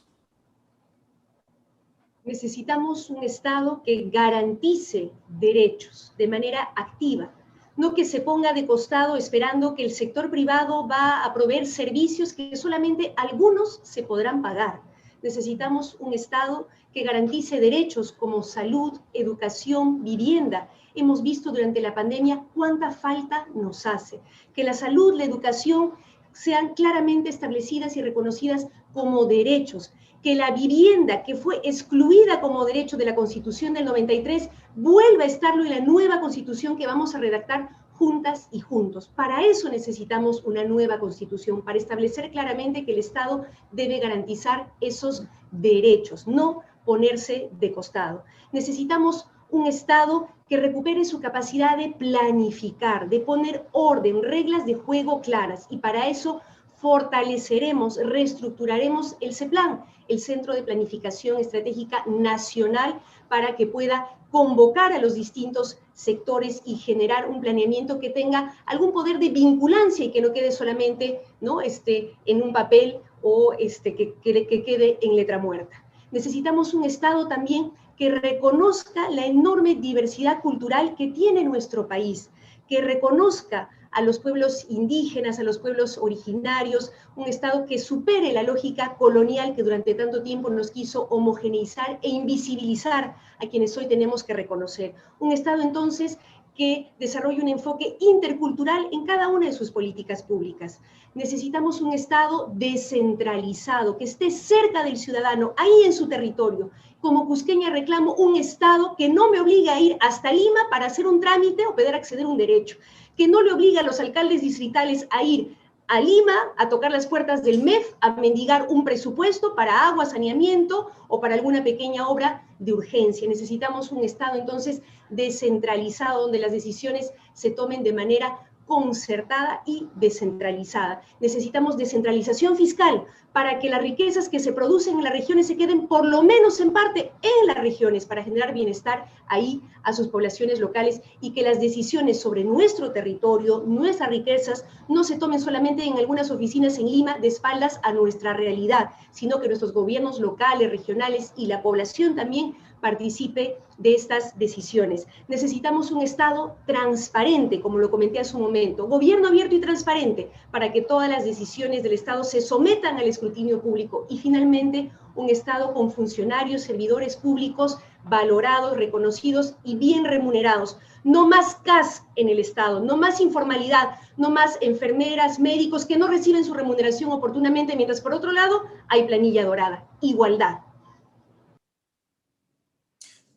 Speaker 5: Necesitamos un Estado que garantice derechos de manera activa, no que se ponga de costado esperando que el sector privado va a proveer servicios que solamente algunos se podrán pagar. Necesitamos un Estado que garantice derechos como salud, educación, vivienda. Hemos visto durante la pandemia cuánta falta nos hace. Que la salud, la educación sean claramente establecidas y reconocidas como derechos. Que la vivienda, que fue excluida como derecho de la Constitución del 93, vuelva a estarlo en la nueva Constitución que vamos a redactar juntas y juntos. Para eso necesitamos una nueva Constitución, para establecer claramente que el Estado debe garantizar esos derechos, no ponerse de costado. Necesitamos un Estado que recupere su capacidad de planificar, de poner orden, reglas de juego claras, y para eso fortaleceremos, reestructuraremos el CEPLAN, el Centro de Planificación Estratégica Nacional, para que pueda convocar a los distintos sectores y generar un planeamiento que tenga algún poder de vinculancia y que no quede solamente, ¿no?, en un papel o que quede en letra muerta. Necesitamos un Estado también que reconozca la enorme diversidad cultural que tiene nuestro país, que reconozca a los pueblos indígenas, a los pueblos originarios, un Estado que supere la lógica colonial que durante tanto tiempo nos quiso homogeneizar e invisibilizar a quienes hoy tenemos que reconocer. Un Estado entonces que desarrolle un enfoque intercultural en cada una de sus políticas públicas. Necesitamos un Estado descentralizado, que esté cerca del ciudadano, ahí en su territorio. Como cusqueña reclamo un Estado que no me obligue a ir hasta Lima para hacer un trámite o poder acceder a un derecho, que no le obligue a los alcaldes distritales a ir a Lima a tocar las puertas del MEF, a mendigar un presupuesto para agua, saneamiento o para alguna pequeña obra de urgencia. Necesitamos un Estado entonces descentralizado, donde las decisiones se tomen de manera concertada y descentralizada. Necesitamos descentralización fiscal para que las riquezas que se producen en las regiones se queden por lo menos en parte en las regiones, para generar bienestar ahí a sus poblaciones locales, y que las decisiones sobre nuestro territorio, nuestras riquezas, no se tomen solamente en algunas oficinas en Lima de espaldas a nuestra realidad, sino que nuestros gobiernos locales, regionales y la población también participe de estas decisiones. Necesitamos un Estado transparente, como lo comenté hace un momento, gobierno abierto y transparente, para que todas las decisiones del Estado se sometan al escrutinio público. Y finalmente, un Estado con funcionarios, servidores públicos valorados, reconocidos y bien remunerados. No más CAS en el Estado, no más informalidad, no más enfermeras, médicos que no reciben su remuneración oportunamente, mientras por otro lado hay planilla dorada. Igualdad.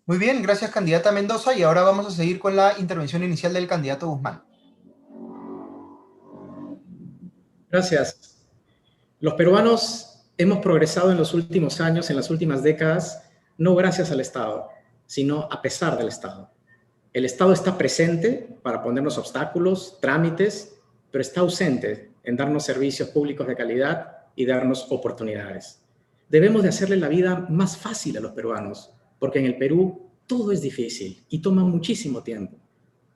Speaker 2: Muy bien, gracias, candidata Mendoza. Y ahora vamos a seguir con la intervención inicial del candidato Guzmán.
Speaker 6: Gracias. Los peruanos hemos progresado en los últimos años, en las últimas décadas, no gracias al Estado, sino a pesar del Estado. El Estado está presente para ponernos obstáculos, trámites, pero está ausente en darnos servicios públicos de calidad y darnos oportunidades. Debemos de hacerle la vida más fácil a los peruanos, porque en el Perú todo es difícil y toma muchísimo tiempo.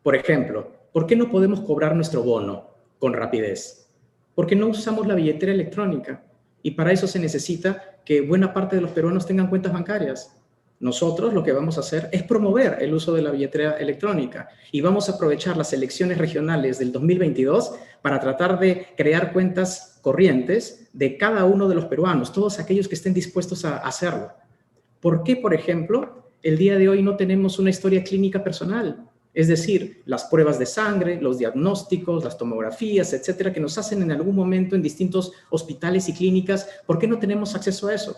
Speaker 6: Por ejemplo, ¿por qué no podemos cobrar nuestro bono con rapidez? Porque no usamos la billetera electrónica, y para eso se necesita que buena parte de los peruanos tengan cuentas bancarias. Nosotros lo que vamos a hacer es promover el uso de la billetera electrónica, y vamos a aprovechar las elecciones regionales del 2022 para tratar de crear cuentas corrientes de cada uno de los peruanos, todos aquellos que estén dispuestos a hacerlo. ¿Por qué, por ejemplo, el día de hoy no tenemos una historia clínica personal? Es decir, las pruebas de sangre, los diagnósticos, las tomografías, etcétera, que nos hacen en algún momento en distintos hospitales y clínicas. ¿Por qué no tenemos acceso a eso?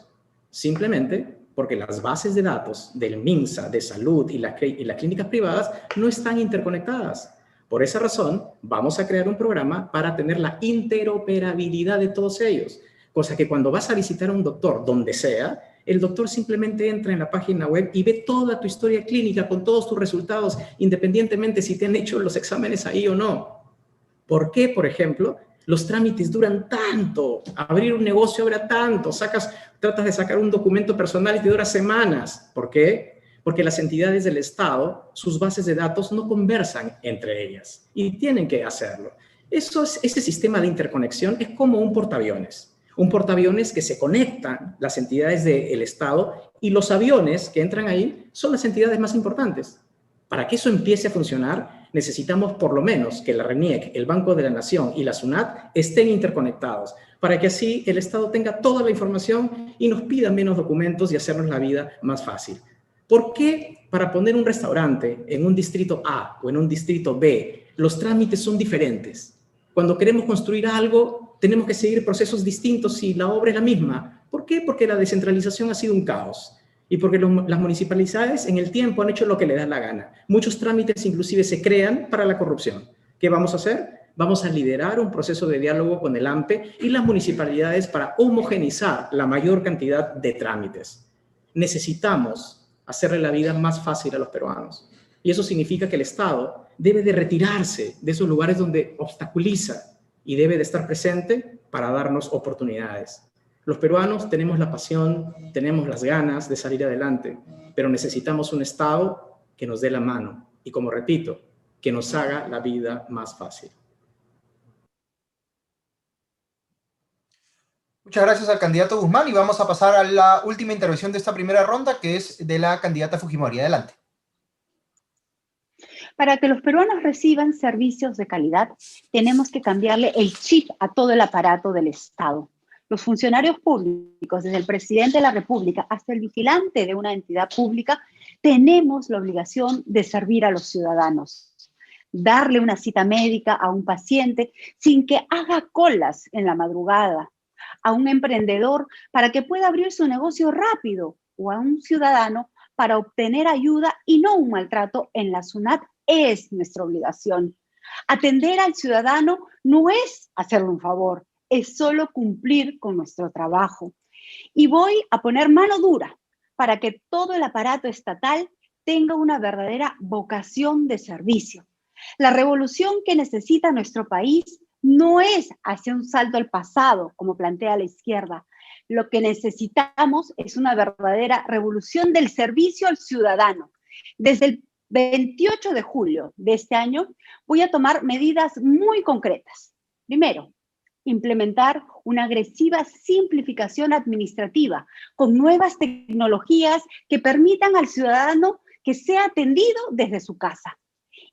Speaker 6: Simplemente porque las bases de datos del MINSA, de salud y las clínicas privadas no están interconectadas. Por esa razón, vamos a crear un programa para tener la interoperabilidad de todos ellos, cosa que cuando vas a visitar a un doctor, donde sea, el doctor simplemente entra en la página web y ve toda tu historia clínica con todos tus resultados, independientemente si te han hecho los exámenes ahí o no. ¿Por qué, por ejemplo, los trámites duran tanto? Abrir un negocio dura tanto. Tratas de sacar un documento personal y te dura semanas. ¿Por qué? Porque las entidades del Estado, sus bases de datos no conversan entre ellas y tienen que hacerlo. Ese sistema de interconexión es como un portaaviones. Un portaaviones que se conectan las entidades del Estado y los aviones que entran ahí son las entidades más importantes. Para que eso empiece a funcionar, necesitamos por lo menos que la RENIEC, el Banco de la Nación y la SUNAT estén interconectados, para que así el Estado tenga toda la información y nos pida menos documentos y hacernos la vida más fácil. ¿Por qué para poner un restaurante en un distrito A o en un distrito B, los trámites son diferentes? Cuando queremos construir algo, tenemos que seguir procesos distintos si la obra es la misma. ¿Por qué? Porque la descentralización ha sido un caos. Y porque las municipalidades en el tiempo han hecho lo que les da la gana. Muchos trámites inclusive se crean para la corrupción. ¿Qué vamos a hacer? Vamos a liderar un proceso de diálogo con el AMPE y las municipalidades para homogenizar la mayor cantidad de trámites. Necesitamos hacerle la vida más fácil a los peruanos. Y eso significa que el Estado debe de retirarse de esos lugares donde obstaculiza y debe de estar presente para darnos oportunidades. Los peruanos tenemos la pasión, tenemos las ganas de salir adelante, pero necesitamos un Estado que nos dé la mano y, como repito, que nos haga la vida más fácil.
Speaker 2: Muchas gracias al candidato Guzmán y vamos a pasar a la última intervención de esta primera ronda, que es de la candidata Fujimori. Adelante.
Speaker 3: Para que los peruanos reciban servicios de calidad, tenemos que cambiarle el chip a todo el aparato del Estado. Los funcionarios públicos, desde el presidente de la República hasta el vigilante de una entidad pública, tenemos la obligación de servir a los ciudadanos. Darle una cita médica a un paciente sin que haga colas en la madrugada, a un emprendedor para que pueda abrir su negocio rápido, o a un ciudadano para obtener ayuda y no un maltrato en la SUNAT es nuestra obligación. Atender al ciudadano no es hacerle un favor, es solo cumplir con nuestro trabajo. Y voy a poner mano dura para que todo el aparato estatal tenga una verdadera vocación de servicio. La revolución que necesita nuestro país no es hacer un salto al pasado, como plantea la izquierda. Lo que necesitamos es una verdadera revolución del servicio al ciudadano. Desde el 28 de julio de este año voy a tomar medidas muy concretas. Primero, implementar una agresiva simplificación administrativa con nuevas tecnologías que permitan al ciudadano que sea atendido desde su casa.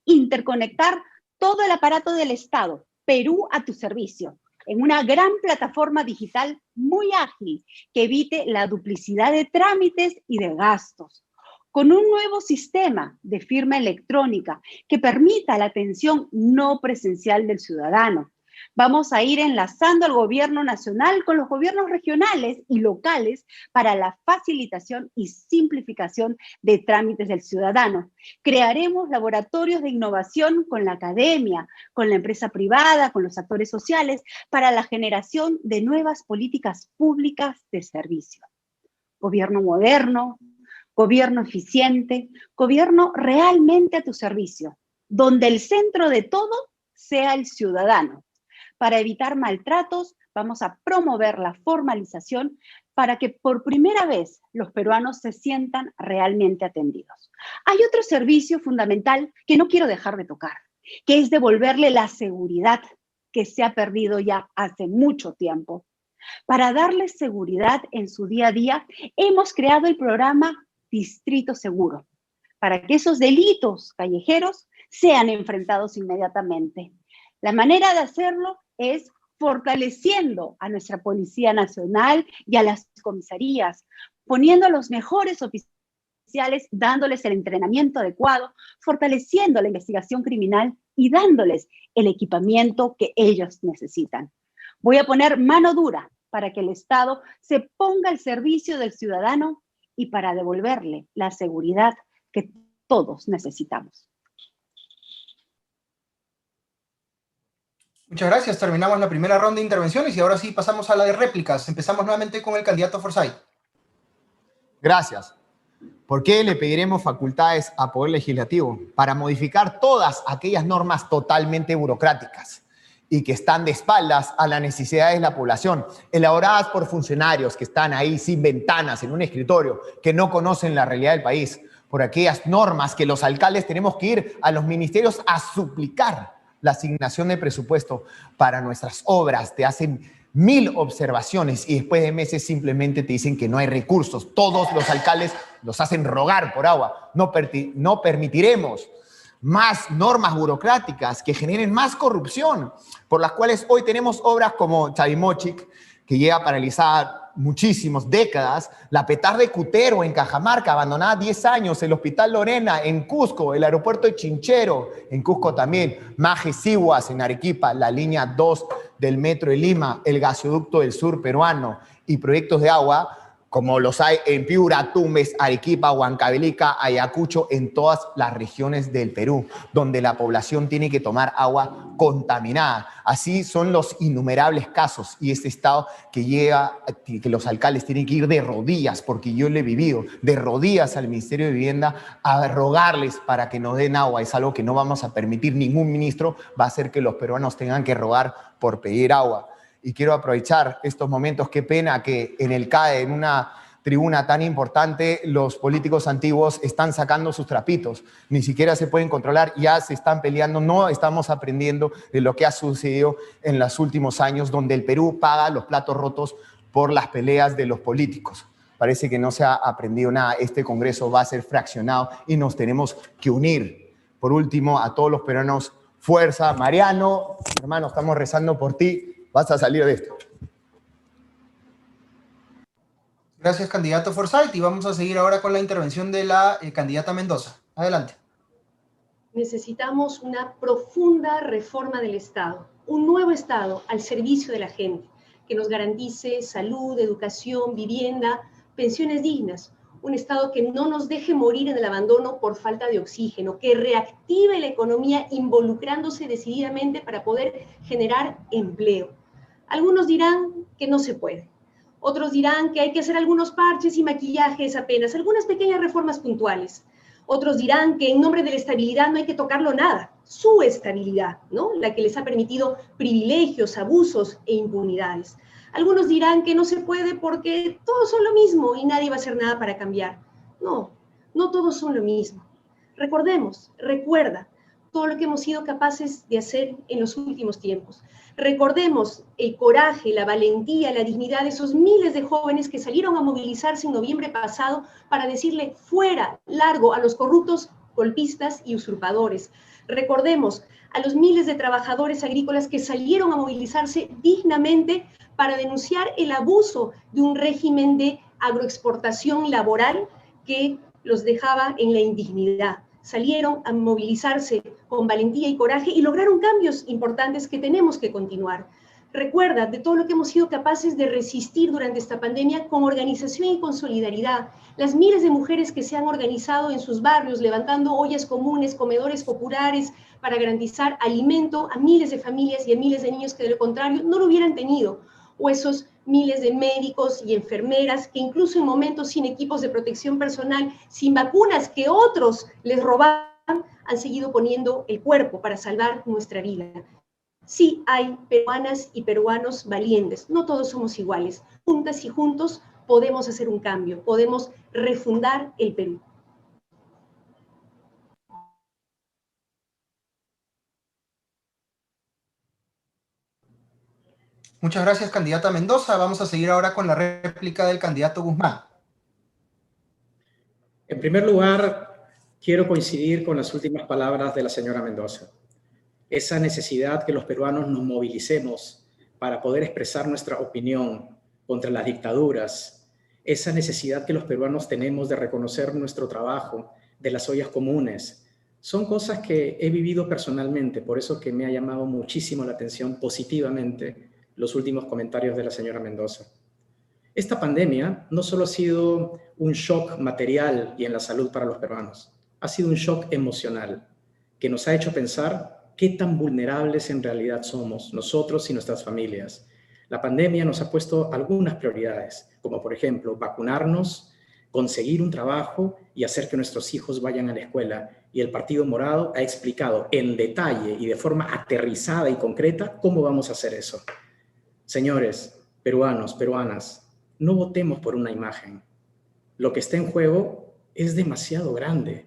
Speaker 3: Interconectar todo el aparato del Estado, Perú a tu servicio, en una gran plataforma digital muy ágil que evite la duplicidad de trámites y de gastos, con un nuevo sistema de firma electrónica que permita la atención no presencial del ciudadano. Vamos a ir enlazando al gobierno nacional con los gobiernos regionales y locales para la facilitación y simplificación de trámites del ciudadano. Crearemos laboratorios de innovación con la academia, con la empresa privada, con los actores sociales, para la generación de nuevas políticas públicas de servicio. Gobierno moderno, gobierno eficiente, gobierno realmente a tu servicio, donde el centro de todo sea el ciudadano. Para evitar maltratos, vamos a promover la formalización para que por primera vez los peruanos se sientan realmente atendidos. Hay otro servicio fundamental que no quiero dejar de tocar, que es devolverle la seguridad que se ha perdido ya hace mucho tiempo. Para darles seguridad en su día a día, hemos creado el programa Distrito Seguro, para que esos delitos callejeros sean enfrentados inmediatamente. La manera de hacerlo es fortaleciendo a nuestra Policía Nacional y a las comisarías, poniendo a los mejores oficiales, dándoles el entrenamiento adecuado, fortaleciendo la investigación criminal y dándoles el equipamiento que ellos necesitan. Voy a poner mano dura para que el Estado se ponga al servicio del ciudadano y para devolverle la seguridad que todos necesitamos.
Speaker 2: Muchas gracias. Terminamos la primera ronda de intervenciones y ahora sí pasamos a la de réplicas. Empezamos nuevamente con el candidato Forsyth.
Speaker 4: Gracias. ¿Por qué le pediremos facultades a Poder Legislativo? Para modificar todas aquellas normas totalmente burocráticas y que están de espaldas a las necesidades de la población, elaboradas por funcionarios que están ahí sin ventanas en un escritorio, que no conocen la realidad del país, por aquellas normas que los alcaldes tenemos que ir a los ministerios a suplicar la asignación de presupuesto para nuestras obras. Te hacen 1000 observaciones y después de meses simplemente te dicen que no hay recursos. Todos los alcaldes los hacen rogar por agua. No permitiremos más normas burocráticas que generen más corrupción, por las cuales hoy tenemos obras como Chavimochic, que lleva paralizada muchísimas décadas, la Petar de Cutero en Cajamarca, abandonada 10 años, el Hospital Lorena en Cusco, el aeropuerto de Chinchero en Cusco también, Maje Siguas en Arequipa, la línea 2 del metro de Lima, el gasoducto del sur peruano y proyectos de agua como los hay en Piura, Tumbes, Arequipa, Huancavelica, Ayacucho, en todas las regiones del Perú, donde la población tiene que tomar agua contaminada. Así son los innumerables casos y este estado que llega, que los alcaldes tienen que ir de rodillas, porque yo lo he vivido, de rodillas al Ministerio de Vivienda a rogarles para que nos den agua. Es algo que no vamos a permitir, ningún ministro va a hacer que los peruanos tengan que rogar por pedir agua. Y quiero aprovechar estos momentos, qué pena que en el CAE, en una tribuna tan importante, los políticos antiguos están sacando sus trapitos, ni siquiera se pueden controlar, ya se están peleando, no estamos aprendiendo de lo que ha sucedido en los últimos años, donde el Perú paga los platos rotos por las peleas de los políticos. Parece que no se ha aprendido nada, este Congreso va a ser fraccionado y nos tenemos que unir. Por último, a todos los peruanos, fuerza. Mariano, hermano, estamos rezando por ti. Vas a salir de esto.
Speaker 2: Gracias, candidato Forsyth. Y vamos a seguir ahora con la intervención de la candidata Mendoza. Adelante.
Speaker 5: Necesitamos una profunda reforma del Estado, un nuevo Estado al servicio de la gente, que nos garantice salud, educación, vivienda, pensiones dignas. Un Estado que no nos deje morir en el abandono por falta de oxígeno, que reactive la economía involucrándose decididamente para poder generar empleo. Algunos dirán que no se puede. Otros dirán que hay que hacer algunos parches y maquillajes apenas, algunas pequeñas reformas puntuales. Otros dirán que en nombre de la estabilidad no hay que tocarlo nada, su estabilidad, ¿no? La que les ha permitido privilegios, abusos e impunidades. Algunos dirán que no se puede porque todos son lo mismo y nadie va a hacer nada para cambiar. No, no todos son lo mismo. Recuerda todo lo que hemos sido capaces de hacer en los últimos tiempos. Recordemos el coraje, la valentía, la dignidad de esos miles de jóvenes que salieron a movilizarse en noviembre pasado para decirle fuera, largo a los corruptos, golpistas y usurpadores. Recordemos a los miles de trabajadores agrícolas que salieron a movilizarse dignamente para denunciar el abuso de un régimen de agroexportación laboral que los dejaba en la indignidad. Salieron a movilizarse con valentía y coraje y lograron cambios importantes que tenemos que continuar. Recuerda de todo lo que hemos sido capaces de resistir durante esta pandemia con organización y con solidaridad. Las miles de mujeres que se han organizado en sus barrios, levantando ollas comunes, comedores populares, para garantizar alimento a miles de familias y a miles de niños que de lo contrario no lo hubieran tenido. O esos miles de médicos y enfermeras que incluso en momentos sin equipos de protección personal, sin vacunas que otros les robaban, han seguido poniendo el cuerpo para salvar nuestra vida. Sí hay peruanas y peruanos valientes, no todos somos iguales. Juntas y juntos podemos hacer un cambio, podemos refundar el Perú.
Speaker 2: Muchas gracias, candidata Mendoza. Vamos a seguir ahora con la réplica del candidato Guzmán.
Speaker 6: En primer lugar, quiero coincidir con las últimas palabras de la señora Mendoza. Esa necesidad que los peruanos nos movilicemos para poder expresar nuestra opinión contra las dictaduras, esa necesidad que los peruanos tenemos de reconocer nuestro trabajo, de las ollas comunes, son cosas que he vivido personalmente, por eso que me ha llamado muchísimo la atención positivamente los últimos comentarios de la señora Mendoza. Esta pandemia no solo ha sido un shock material y en la salud para los peruanos, ha sido un shock emocional que nos ha hecho pensar qué tan vulnerables en realidad somos nosotros y nuestras familias. La pandemia nos ha puesto algunas prioridades, como por ejemplo vacunarnos, conseguir un trabajo y hacer que nuestros hijos vayan a la escuela. Y el Partido Morado ha explicado en detalle y de forma aterrizada y concreta cómo vamos a hacer eso. Señores, peruanos, peruanas, no votemos por una imagen. Lo que está en juego es demasiado grande.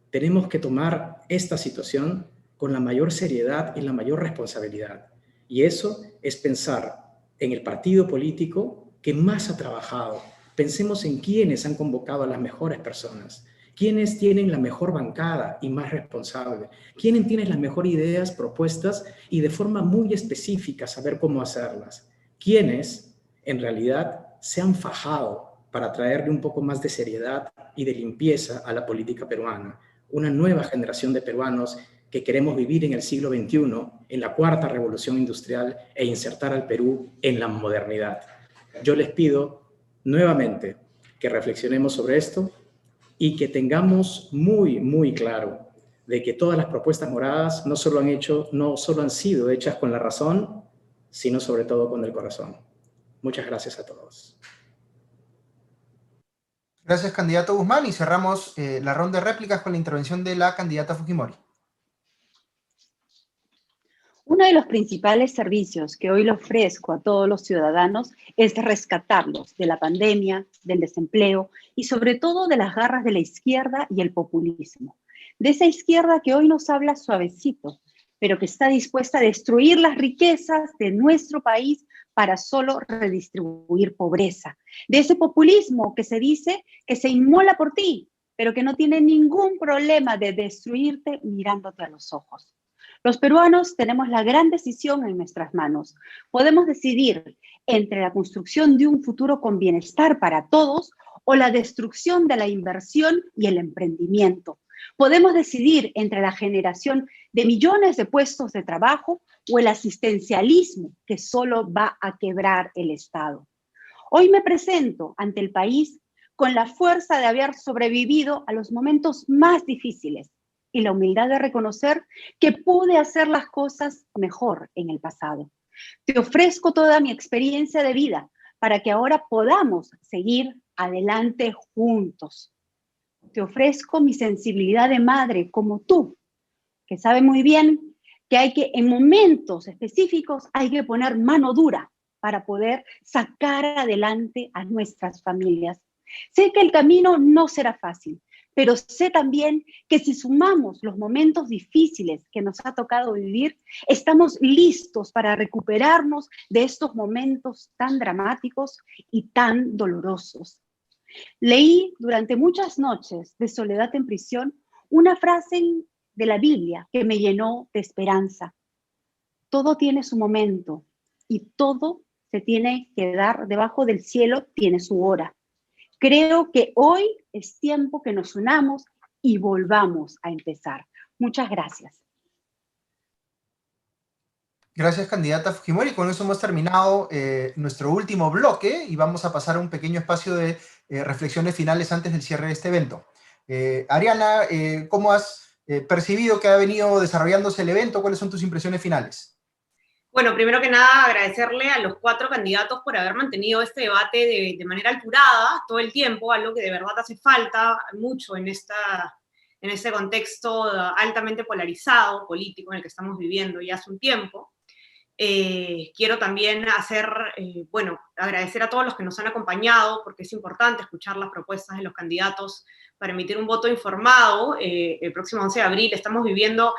Speaker 6: Tenemos que tomar esta situación con la mayor seriedad y la mayor responsabilidad. Y eso es pensar en el partido político que más ha trabajado. Pensemos en quiénes han convocado a las mejores personas, quiénes tienen la mejor bancada y más responsable, quiénes tienen las mejores ideas, propuestas y de forma muy específica saber cómo hacerlas, quiénes en realidad se han fajado para traerle un poco más de seriedad y de limpieza a la política peruana. Una nueva generación de peruanos que queremos vivir en el siglo XXI, en la cuarta revolución industrial e insertar al Perú en la modernidad. Yo les pido nuevamente que reflexionemos sobre esto y que tengamos muy, muy claro de que todas las propuestas moradas no solo han sido hechas con la razón, sino sobre todo con el corazón. Muchas gracias a todos.
Speaker 2: Gracias, candidato Guzmán, y cerramos la ronda de réplicas con la intervención de la candidata Fujimori.
Speaker 3: Uno de los principales servicios que hoy le ofrezco a todos los ciudadanos es rescatarlos de la pandemia, del desempleo y sobre todo de las garras de la izquierda y el populismo. De esa izquierda que hoy nos habla suavecito, pero que está dispuesta a destruir las riquezas de nuestro país para solo redistribuir pobreza. De ese populismo que se dice que se inmola por ti, pero que no tiene ningún problema de destruirte mirándote a los ojos. Los peruanos tenemos la gran decisión en nuestras manos. Podemos decidir entre la construcción de un futuro con bienestar para todos o la destrucción de la inversión y el emprendimiento. Podemos decidir entre la generación de millones de puestos de trabajo o el asistencialismo que solo va a quebrar el Estado. Hoy me presento ante el país con la fuerza de haber sobrevivido a los momentos más difíciles y la humildad de reconocer que pude hacer las cosas mejor en el pasado. Te ofrezco toda mi experiencia de vida para que ahora podamos seguir adelante juntos. Te ofrezco mi sensibilidad de madre como tú, que sabe muy bien que en momentos específicos hay que poner mano dura para poder sacar adelante a nuestras familias. Sé que el camino no será fácil, pero sé también que si sumamos los momentos difíciles que nos ha tocado vivir, estamos listos para recuperarnos de estos momentos tan dramáticos y tan dolorosos. Leí durante muchas noches de soledad en prisión una frase de la Biblia que me llenó de esperanza. Todo tiene su momento y todo se tiene que dar debajo del cielo, tiene su hora. Creo que hoy es tiempo que nos unamos y volvamos a empezar. Muchas gracias.
Speaker 2: Gracias, candidata Fujimori. Con eso hemos terminado nuestro último bloque y vamos a pasar a un pequeño espacio de reflexiones finales antes del cierre de este evento. Ariana, ¿cómo has percibido que ha venido desarrollándose el evento? ¿Cuáles son tus impresiones finales?
Speaker 1: Bueno, primero que nada, agradecerle a los 4 candidatos por haber mantenido este debate de manera alturada todo el tiempo, algo que de verdad hace falta mucho en este contexto altamente polarizado, político, en el que estamos viviendo ya hace un tiempo. Quiero también agradecer a todos los que nos han acompañado, porque es importante escuchar las propuestas de los candidatos para emitir un voto informado. El próximo 11 de abril estamos viviendo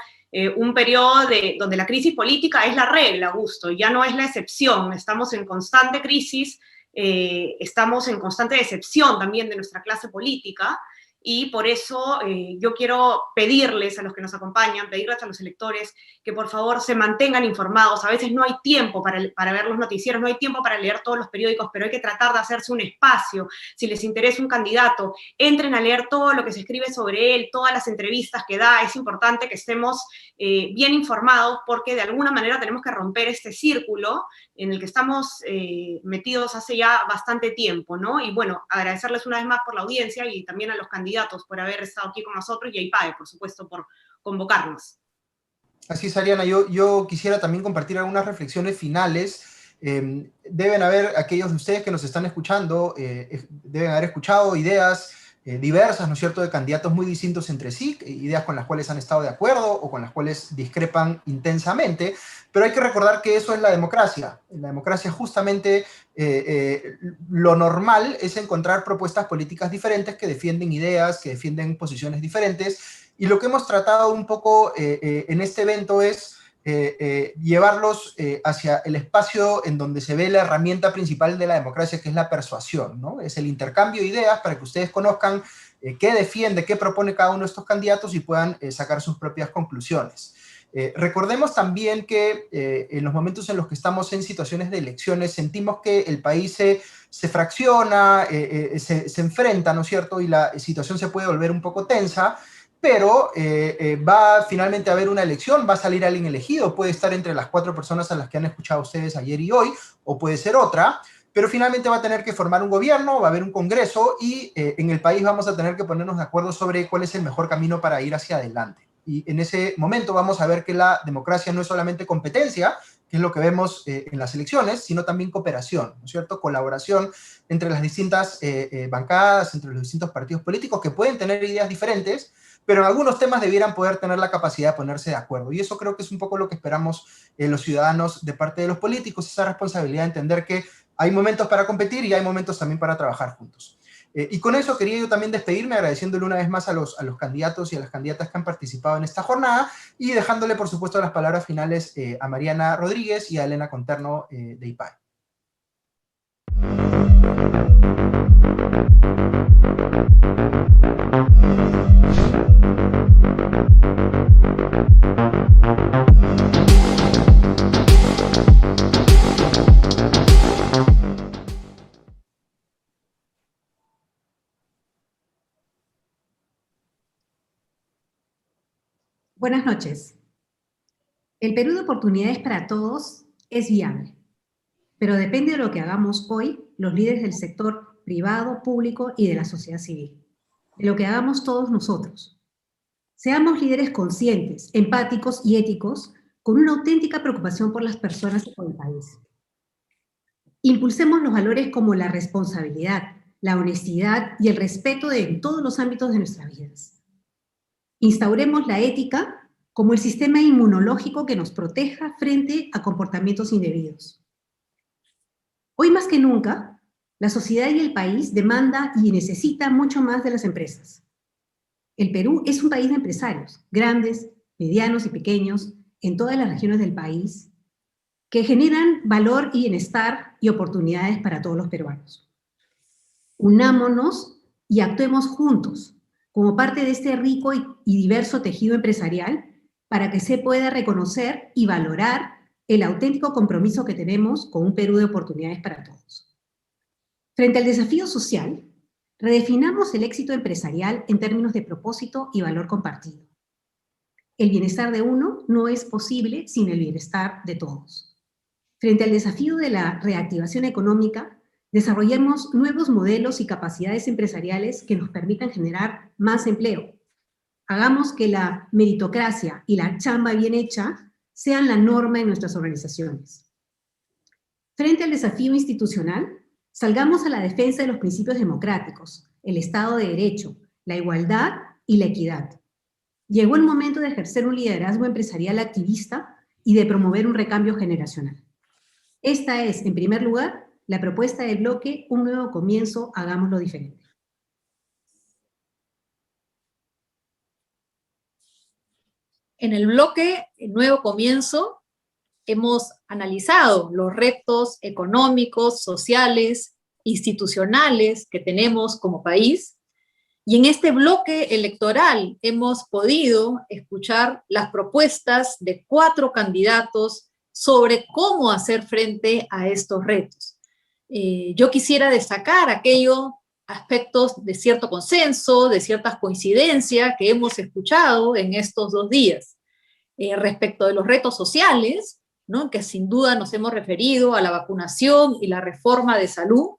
Speaker 1: un periodo donde la crisis política es la regla, Augusto, ya no es la excepción. Estamos en constante crisis, estamos en constante decepción también de nuestra clase política, y por eso yo quiero pedirles a los que nos acompañan, pedirles a los electores que por favor se mantengan informados. A veces no hay tiempo para ver los noticieros, no hay tiempo para leer todos los periódicos, pero hay que tratar de hacerse un espacio. Si les interesa un candidato, entren a leer todo lo que se escribe sobre él, todas las entrevistas que da. Es importante que estemos bien informados, porque de alguna manera tenemos que romper este círculo en el que estamos metidos hace ya bastante tiempo, ¿no? Y bueno, agradecerles una vez más por la audiencia y también a los candidatos por haber estado aquí con nosotros, y a IPADE, por supuesto, por convocarnos.
Speaker 2: Así es, Ariana. Yo quisiera también compartir algunas reflexiones finales. Deben haber, aquellos de ustedes que nos están escuchando, deben haber escuchado ideas diversas, ¿no es cierto?, de candidatos muy distintos entre sí, ideas con las cuales han estado de acuerdo o con las cuales discrepan intensamente, pero hay que recordar que eso es la democracia. En la democracia justamente lo normal es encontrar propuestas políticas diferentes que defienden ideas, que defienden posiciones diferentes, y lo que hemos tratado un poco en este evento es llevarlos hacia el espacio en donde se ve la herramienta principal de la democracia, que es la persuasión, ¿no? Es el intercambio de ideas para que ustedes conozcan qué defiende, qué propone cada uno de estos candidatos y puedan sacar sus propias conclusiones. Recordemos también que en los momentos en los que estamos en situaciones de elecciones sentimos que el país se fracciona, se enfrenta, ¿no es cierto? Y la situación se puede volver un poco tensa, pero va finalmente a haber una elección, va a salir alguien elegido, puede estar entre las 4 personas a las que han escuchado ustedes ayer y hoy, o puede ser otra, pero finalmente va a tener que formar un gobierno, va a haber un congreso y en el país vamos a tener que ponernos de acuerdo sobre cuál es el mejor camino para ir hacia adelante. Y en ese momento vamos a ver que la democracia no es solamente competencia, que es lo que vemos en las elecciones, sino también cooperación, ¿no es cierto? Colaboración entre las distintas bancadas, entre los distintos partidos políticos que pueden tener ideas diferentes, pero en algunos temas debieran poder tener la capacidad de ponerse de acuerdo. Y eso creo que es un poco lo que esperamos los ciudadanos de parte de los políticos, esa responsabilidad de entender que hay momentos para competir y hay momentos también para trabajar juntos. Y con eso quería yo también despedirme, agradeciéndole una vez más a los candidatos y a las candidatas que han participado en esta jornada y dejándole, por supuesto, las palabras finales a Mariana Rodríguez y a Elena Conterno de IPAE.
Speaker 7: Buenas noches. El Perú de oportunidades para todos es viable, pero depende de lo que hagamos hoy, los líderes del sector privado, público y de la sociedad civil, de lo que hagamos todos nosotros. Seamos líderes conscientes, empáticos y éticos, con una auténtica preocupación por las personas y por el país. Impulsemos los valores como la responsabilidad, la honestidad y el respeto en todos los ámbitos de nuestras vidas. Instauremos la ética como el sistema inmunológico que nos proteja frente a comportamientos indebidos. Hoy más que nunca, la sociedad y el país demanda y necesita mucho más de las empresas. El Perú es un país de empresarios, grandes, medianos y pequeños, en todas las regiones del país, que generan valor y bienestar y oportunidades para todos los peruanos. Unámonos y actuemos juntos, como parte de este rico y diverso tejido empresarial, para que se pueda reconocer y valorar el auténtico compromiso que tenemos con un Perú de oportunidades para todos. Frente al desafío social, redefinamos el éxito empresarial en términos de propósito y valor compartido. El bienestar de uno no es posible sin el bienestar de todos. Frente al desafío de la reactivación económica, desarrollemos nuevos modelos y capacidades empresariales que nos permitan generar más empleo. Hagamos que la meritocracia y la chamba bien hecha sean la norma en nuestras organizaciones. Frente al desafío institucional, salgamos a la defensa de los principios democráticos, el Estado de Derecho, la igualdad y la equidad. Llegó el momento de ejercer un liderazgo empresarial activista y de promover un recambio generacional. Esta es, en primer lugar, la propuesta del bloque Un Nuevo Comienzo, hagámoslo diferente.
Speaker 8: En el bloque Nuevo Comienzo hemos analizado los retos económicos, sociales, institucionales que tenemos como país, y en este bloque electoral hemos podido escuchar las propuestas de 4 candidatos sobre cómo hacer frente a estos retos. Yo quisiera destacar aquellos aspectos de cierto consenso, de ciertas coincidencias que hemos escuchado en estos 2 días. Respecto de los retos sociales, ¿no?, que sin duda nos hemos referido a la vacunación y la reforma de salud,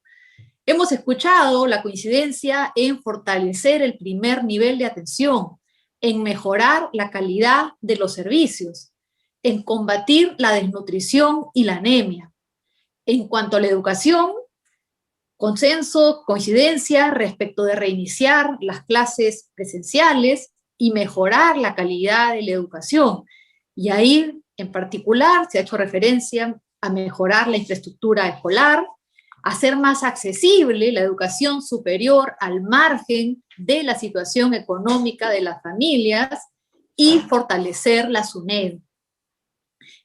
Speaker 8: hemos escuchado la coincidencia en fortalecer el primer nivel de atención, en mejorar la calidad de los servicios, en combatir la desnutrición y la anemia. En cuanto a la educación, consenso, coincidencia respecto de reiniciar las clases presenciales y mejorar la calidad de la educación. Y ahí, en particular, se ha hecho referencia a mejorar la infraestructura escolar, hacer más accesible la educación superior al margen de la situación económica de las familias y fortalecer la SUNED.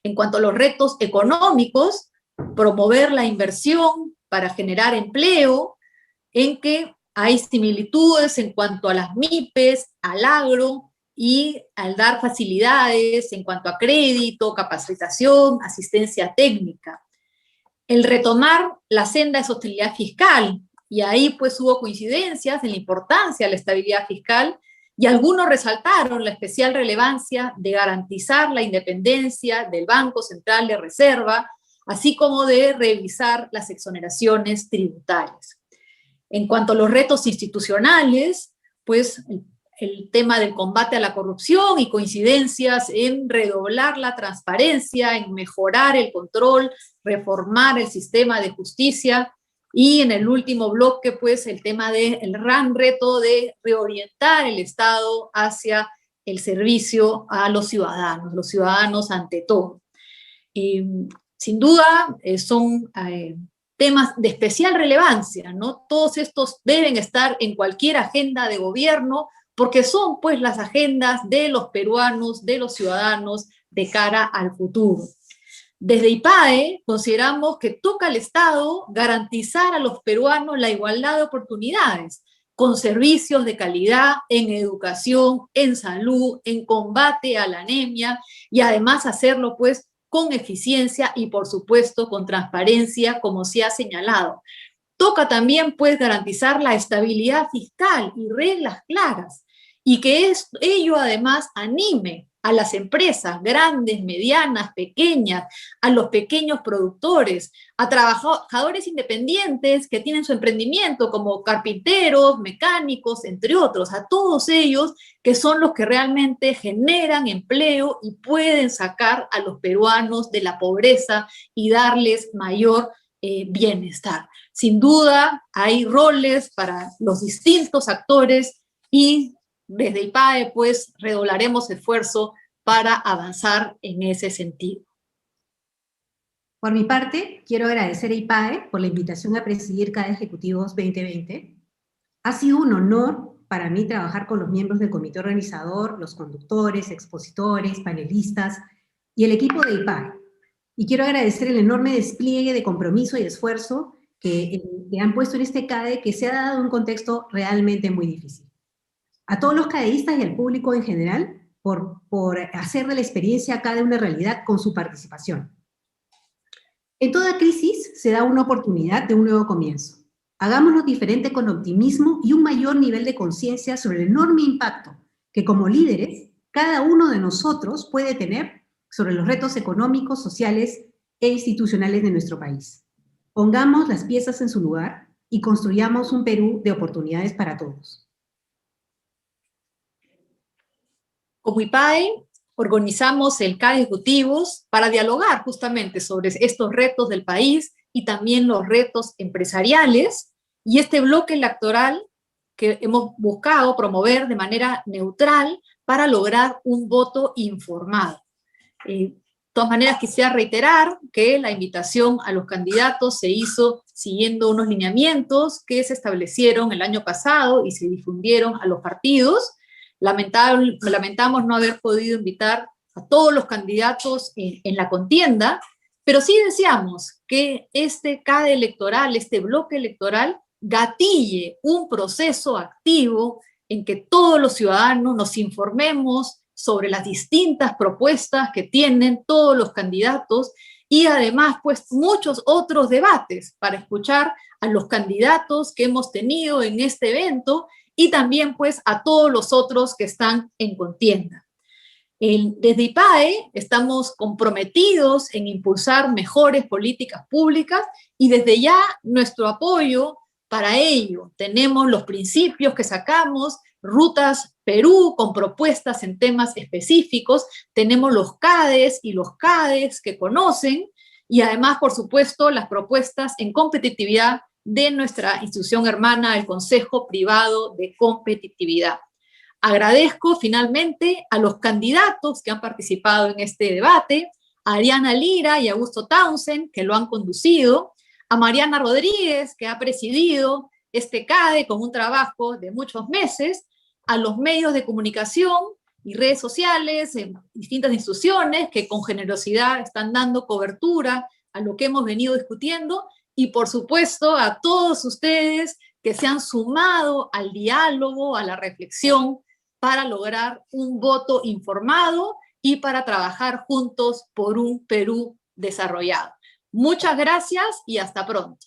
Speaker 8: En cuanto a los retos económicos, promover la inversión para generar empleo, en que hay similitudes en cuanto a las MIPES, al agro, y al dar facilidades en cuanto a crédito, capacitación, asistencia técnica. El retomar la senda de sostenibilidad fiscal, y ahí pues hubo coincidencias en la importancia de la estabilidad fiscal, y algunos resaltaron la especial relevancia de garantizar la independencia del Banco Central de Reserva, así como de revisar las exoneraciones tributarias. En cuanto a los retos institucionales, pues el tema del combate a la corrupción y coincidencias en redoblar la transparencia, en mejorar el control, reformar el sistema de justicia, y en el último bloque, pues el tema del gran reto de reorientar el Estado hacia el servicio a los ciudadanos ante todo. Sin duda, son temas de especial relevancia, ¿no? Todos estos deben estar en cualquier agenda de gobierno, porque son, pues, las agendas de los peruanos, de los ciudadanos, de cara al futuro. Desde IPADE consideramos que toca al Estado garantizar a los peruanos la igualdad de oportunidades, con servicios de calidad en educación, en salud, en combate a la anemia, y además hacerlo, pues, con eficiencia y, por supuesto, con transparencia, como se ha señalado. Toca también, pues, garantizar la estabilidad fiscal y reglas claras, y que ello además anime a las empresas grandes, medianas, pequeñas, a los pequeños productores, a trabajadores independientes que tienen su emprendimiento, como carpinteros, mecánicos, entre otros, a todos ellos que son los que realmente generan empleo y pueden sacar a los peruanos de la pobreza y darles mayor bienestar. Sin duda, hay roles para los distintos actores, y desde IPADE, pues, redoblaremos esfuerzo para avanzar en ese sentido.
Speaker 7: Por mi parte, quiero agradecer a IPADE por la invitación a presidir CADE Ejecutivos 2020. Ha sido un honor para mí trabajar con los miembros del comité organizador, los conductores, expositores, panelistas y el equipo de IPADE. Y quiero agradecer el enorme despliegue de compromiso y esfuerzo que han puesto en este CADE, que se ha dado en un contexto realmente muy difícil. A todos los cadeístas y al público en general, por hacer de la experiencia CADE una realidad con su participación. En toda crisis se da una oportunidad de un nuevo comienzo. Hagámoslo diferente con optimismo y un mayor nivel de conciencia sobre el enorme impacto que, como líderes, cada uno de nosotros puede tener sobre los retos económicos, sociales e institucionales de nuestro país. Pongamos las piezas en su lugar y construyamos un Perú de oportunidades para todos.
Speaker 8: Como IPADE, organizamos el CADE Ejecutivos para dialogar justamente sobre estos retos del país y también los retos empresariales, y este bloque electoral que hemos buscado promover de manera neutral para lograr un voto informado. De todas maneras, quisiera reiterar que la invitación a los candidatos se hizo siguiendo unos lineamientos que se establecieron el año pasado y se difundieron a los partidos. Lamentamos no haber podido invitar a todos los candidatos en la contienda, pero sí deseamos que este CADE electoral, este bloque electoral, gatille un proceso activo en que todos los ciudadanos nos informemos sobre las distintas propuestas que tienen todos los candidatos, y además, pues, muchos otros debates para escuchar a los candidatos que hemos tenido en este evento, y también, pues, a todos los otros que están en contienda. Desde IPADE estamos comprometidos en impulsar mejores políticas públicas, y desde ya nuestro apoyo para ello. Tenemos los principios que sacamos Rutas Perú con propuestas en temas específicos, tenemos los CADES y los CADES que conocen, y además, por supuesto, las propuestas en competitividad de nuestra institución hermana, el Consejo Privado de Competitividad. Agradezco finalmente a los candidatos que han participado en este debate, a Ariana Lira y Augusto Townsend, que lo han conducido, a Mariana Rodríguez, que ha presidido este CADE con un trabajo de muchos meses, a los medios de comunicación y redes sociales, en distintas instituciones que con generosidad están dando cobertura a lo que hemos venido discutiendo, y por supuesto a todos ustedes que se han sumado al diálogo, a la reflexión, para lograr un voto informado y para trabajar juntos por un Perú desarrollado. Muchas gracias y hasta pronto.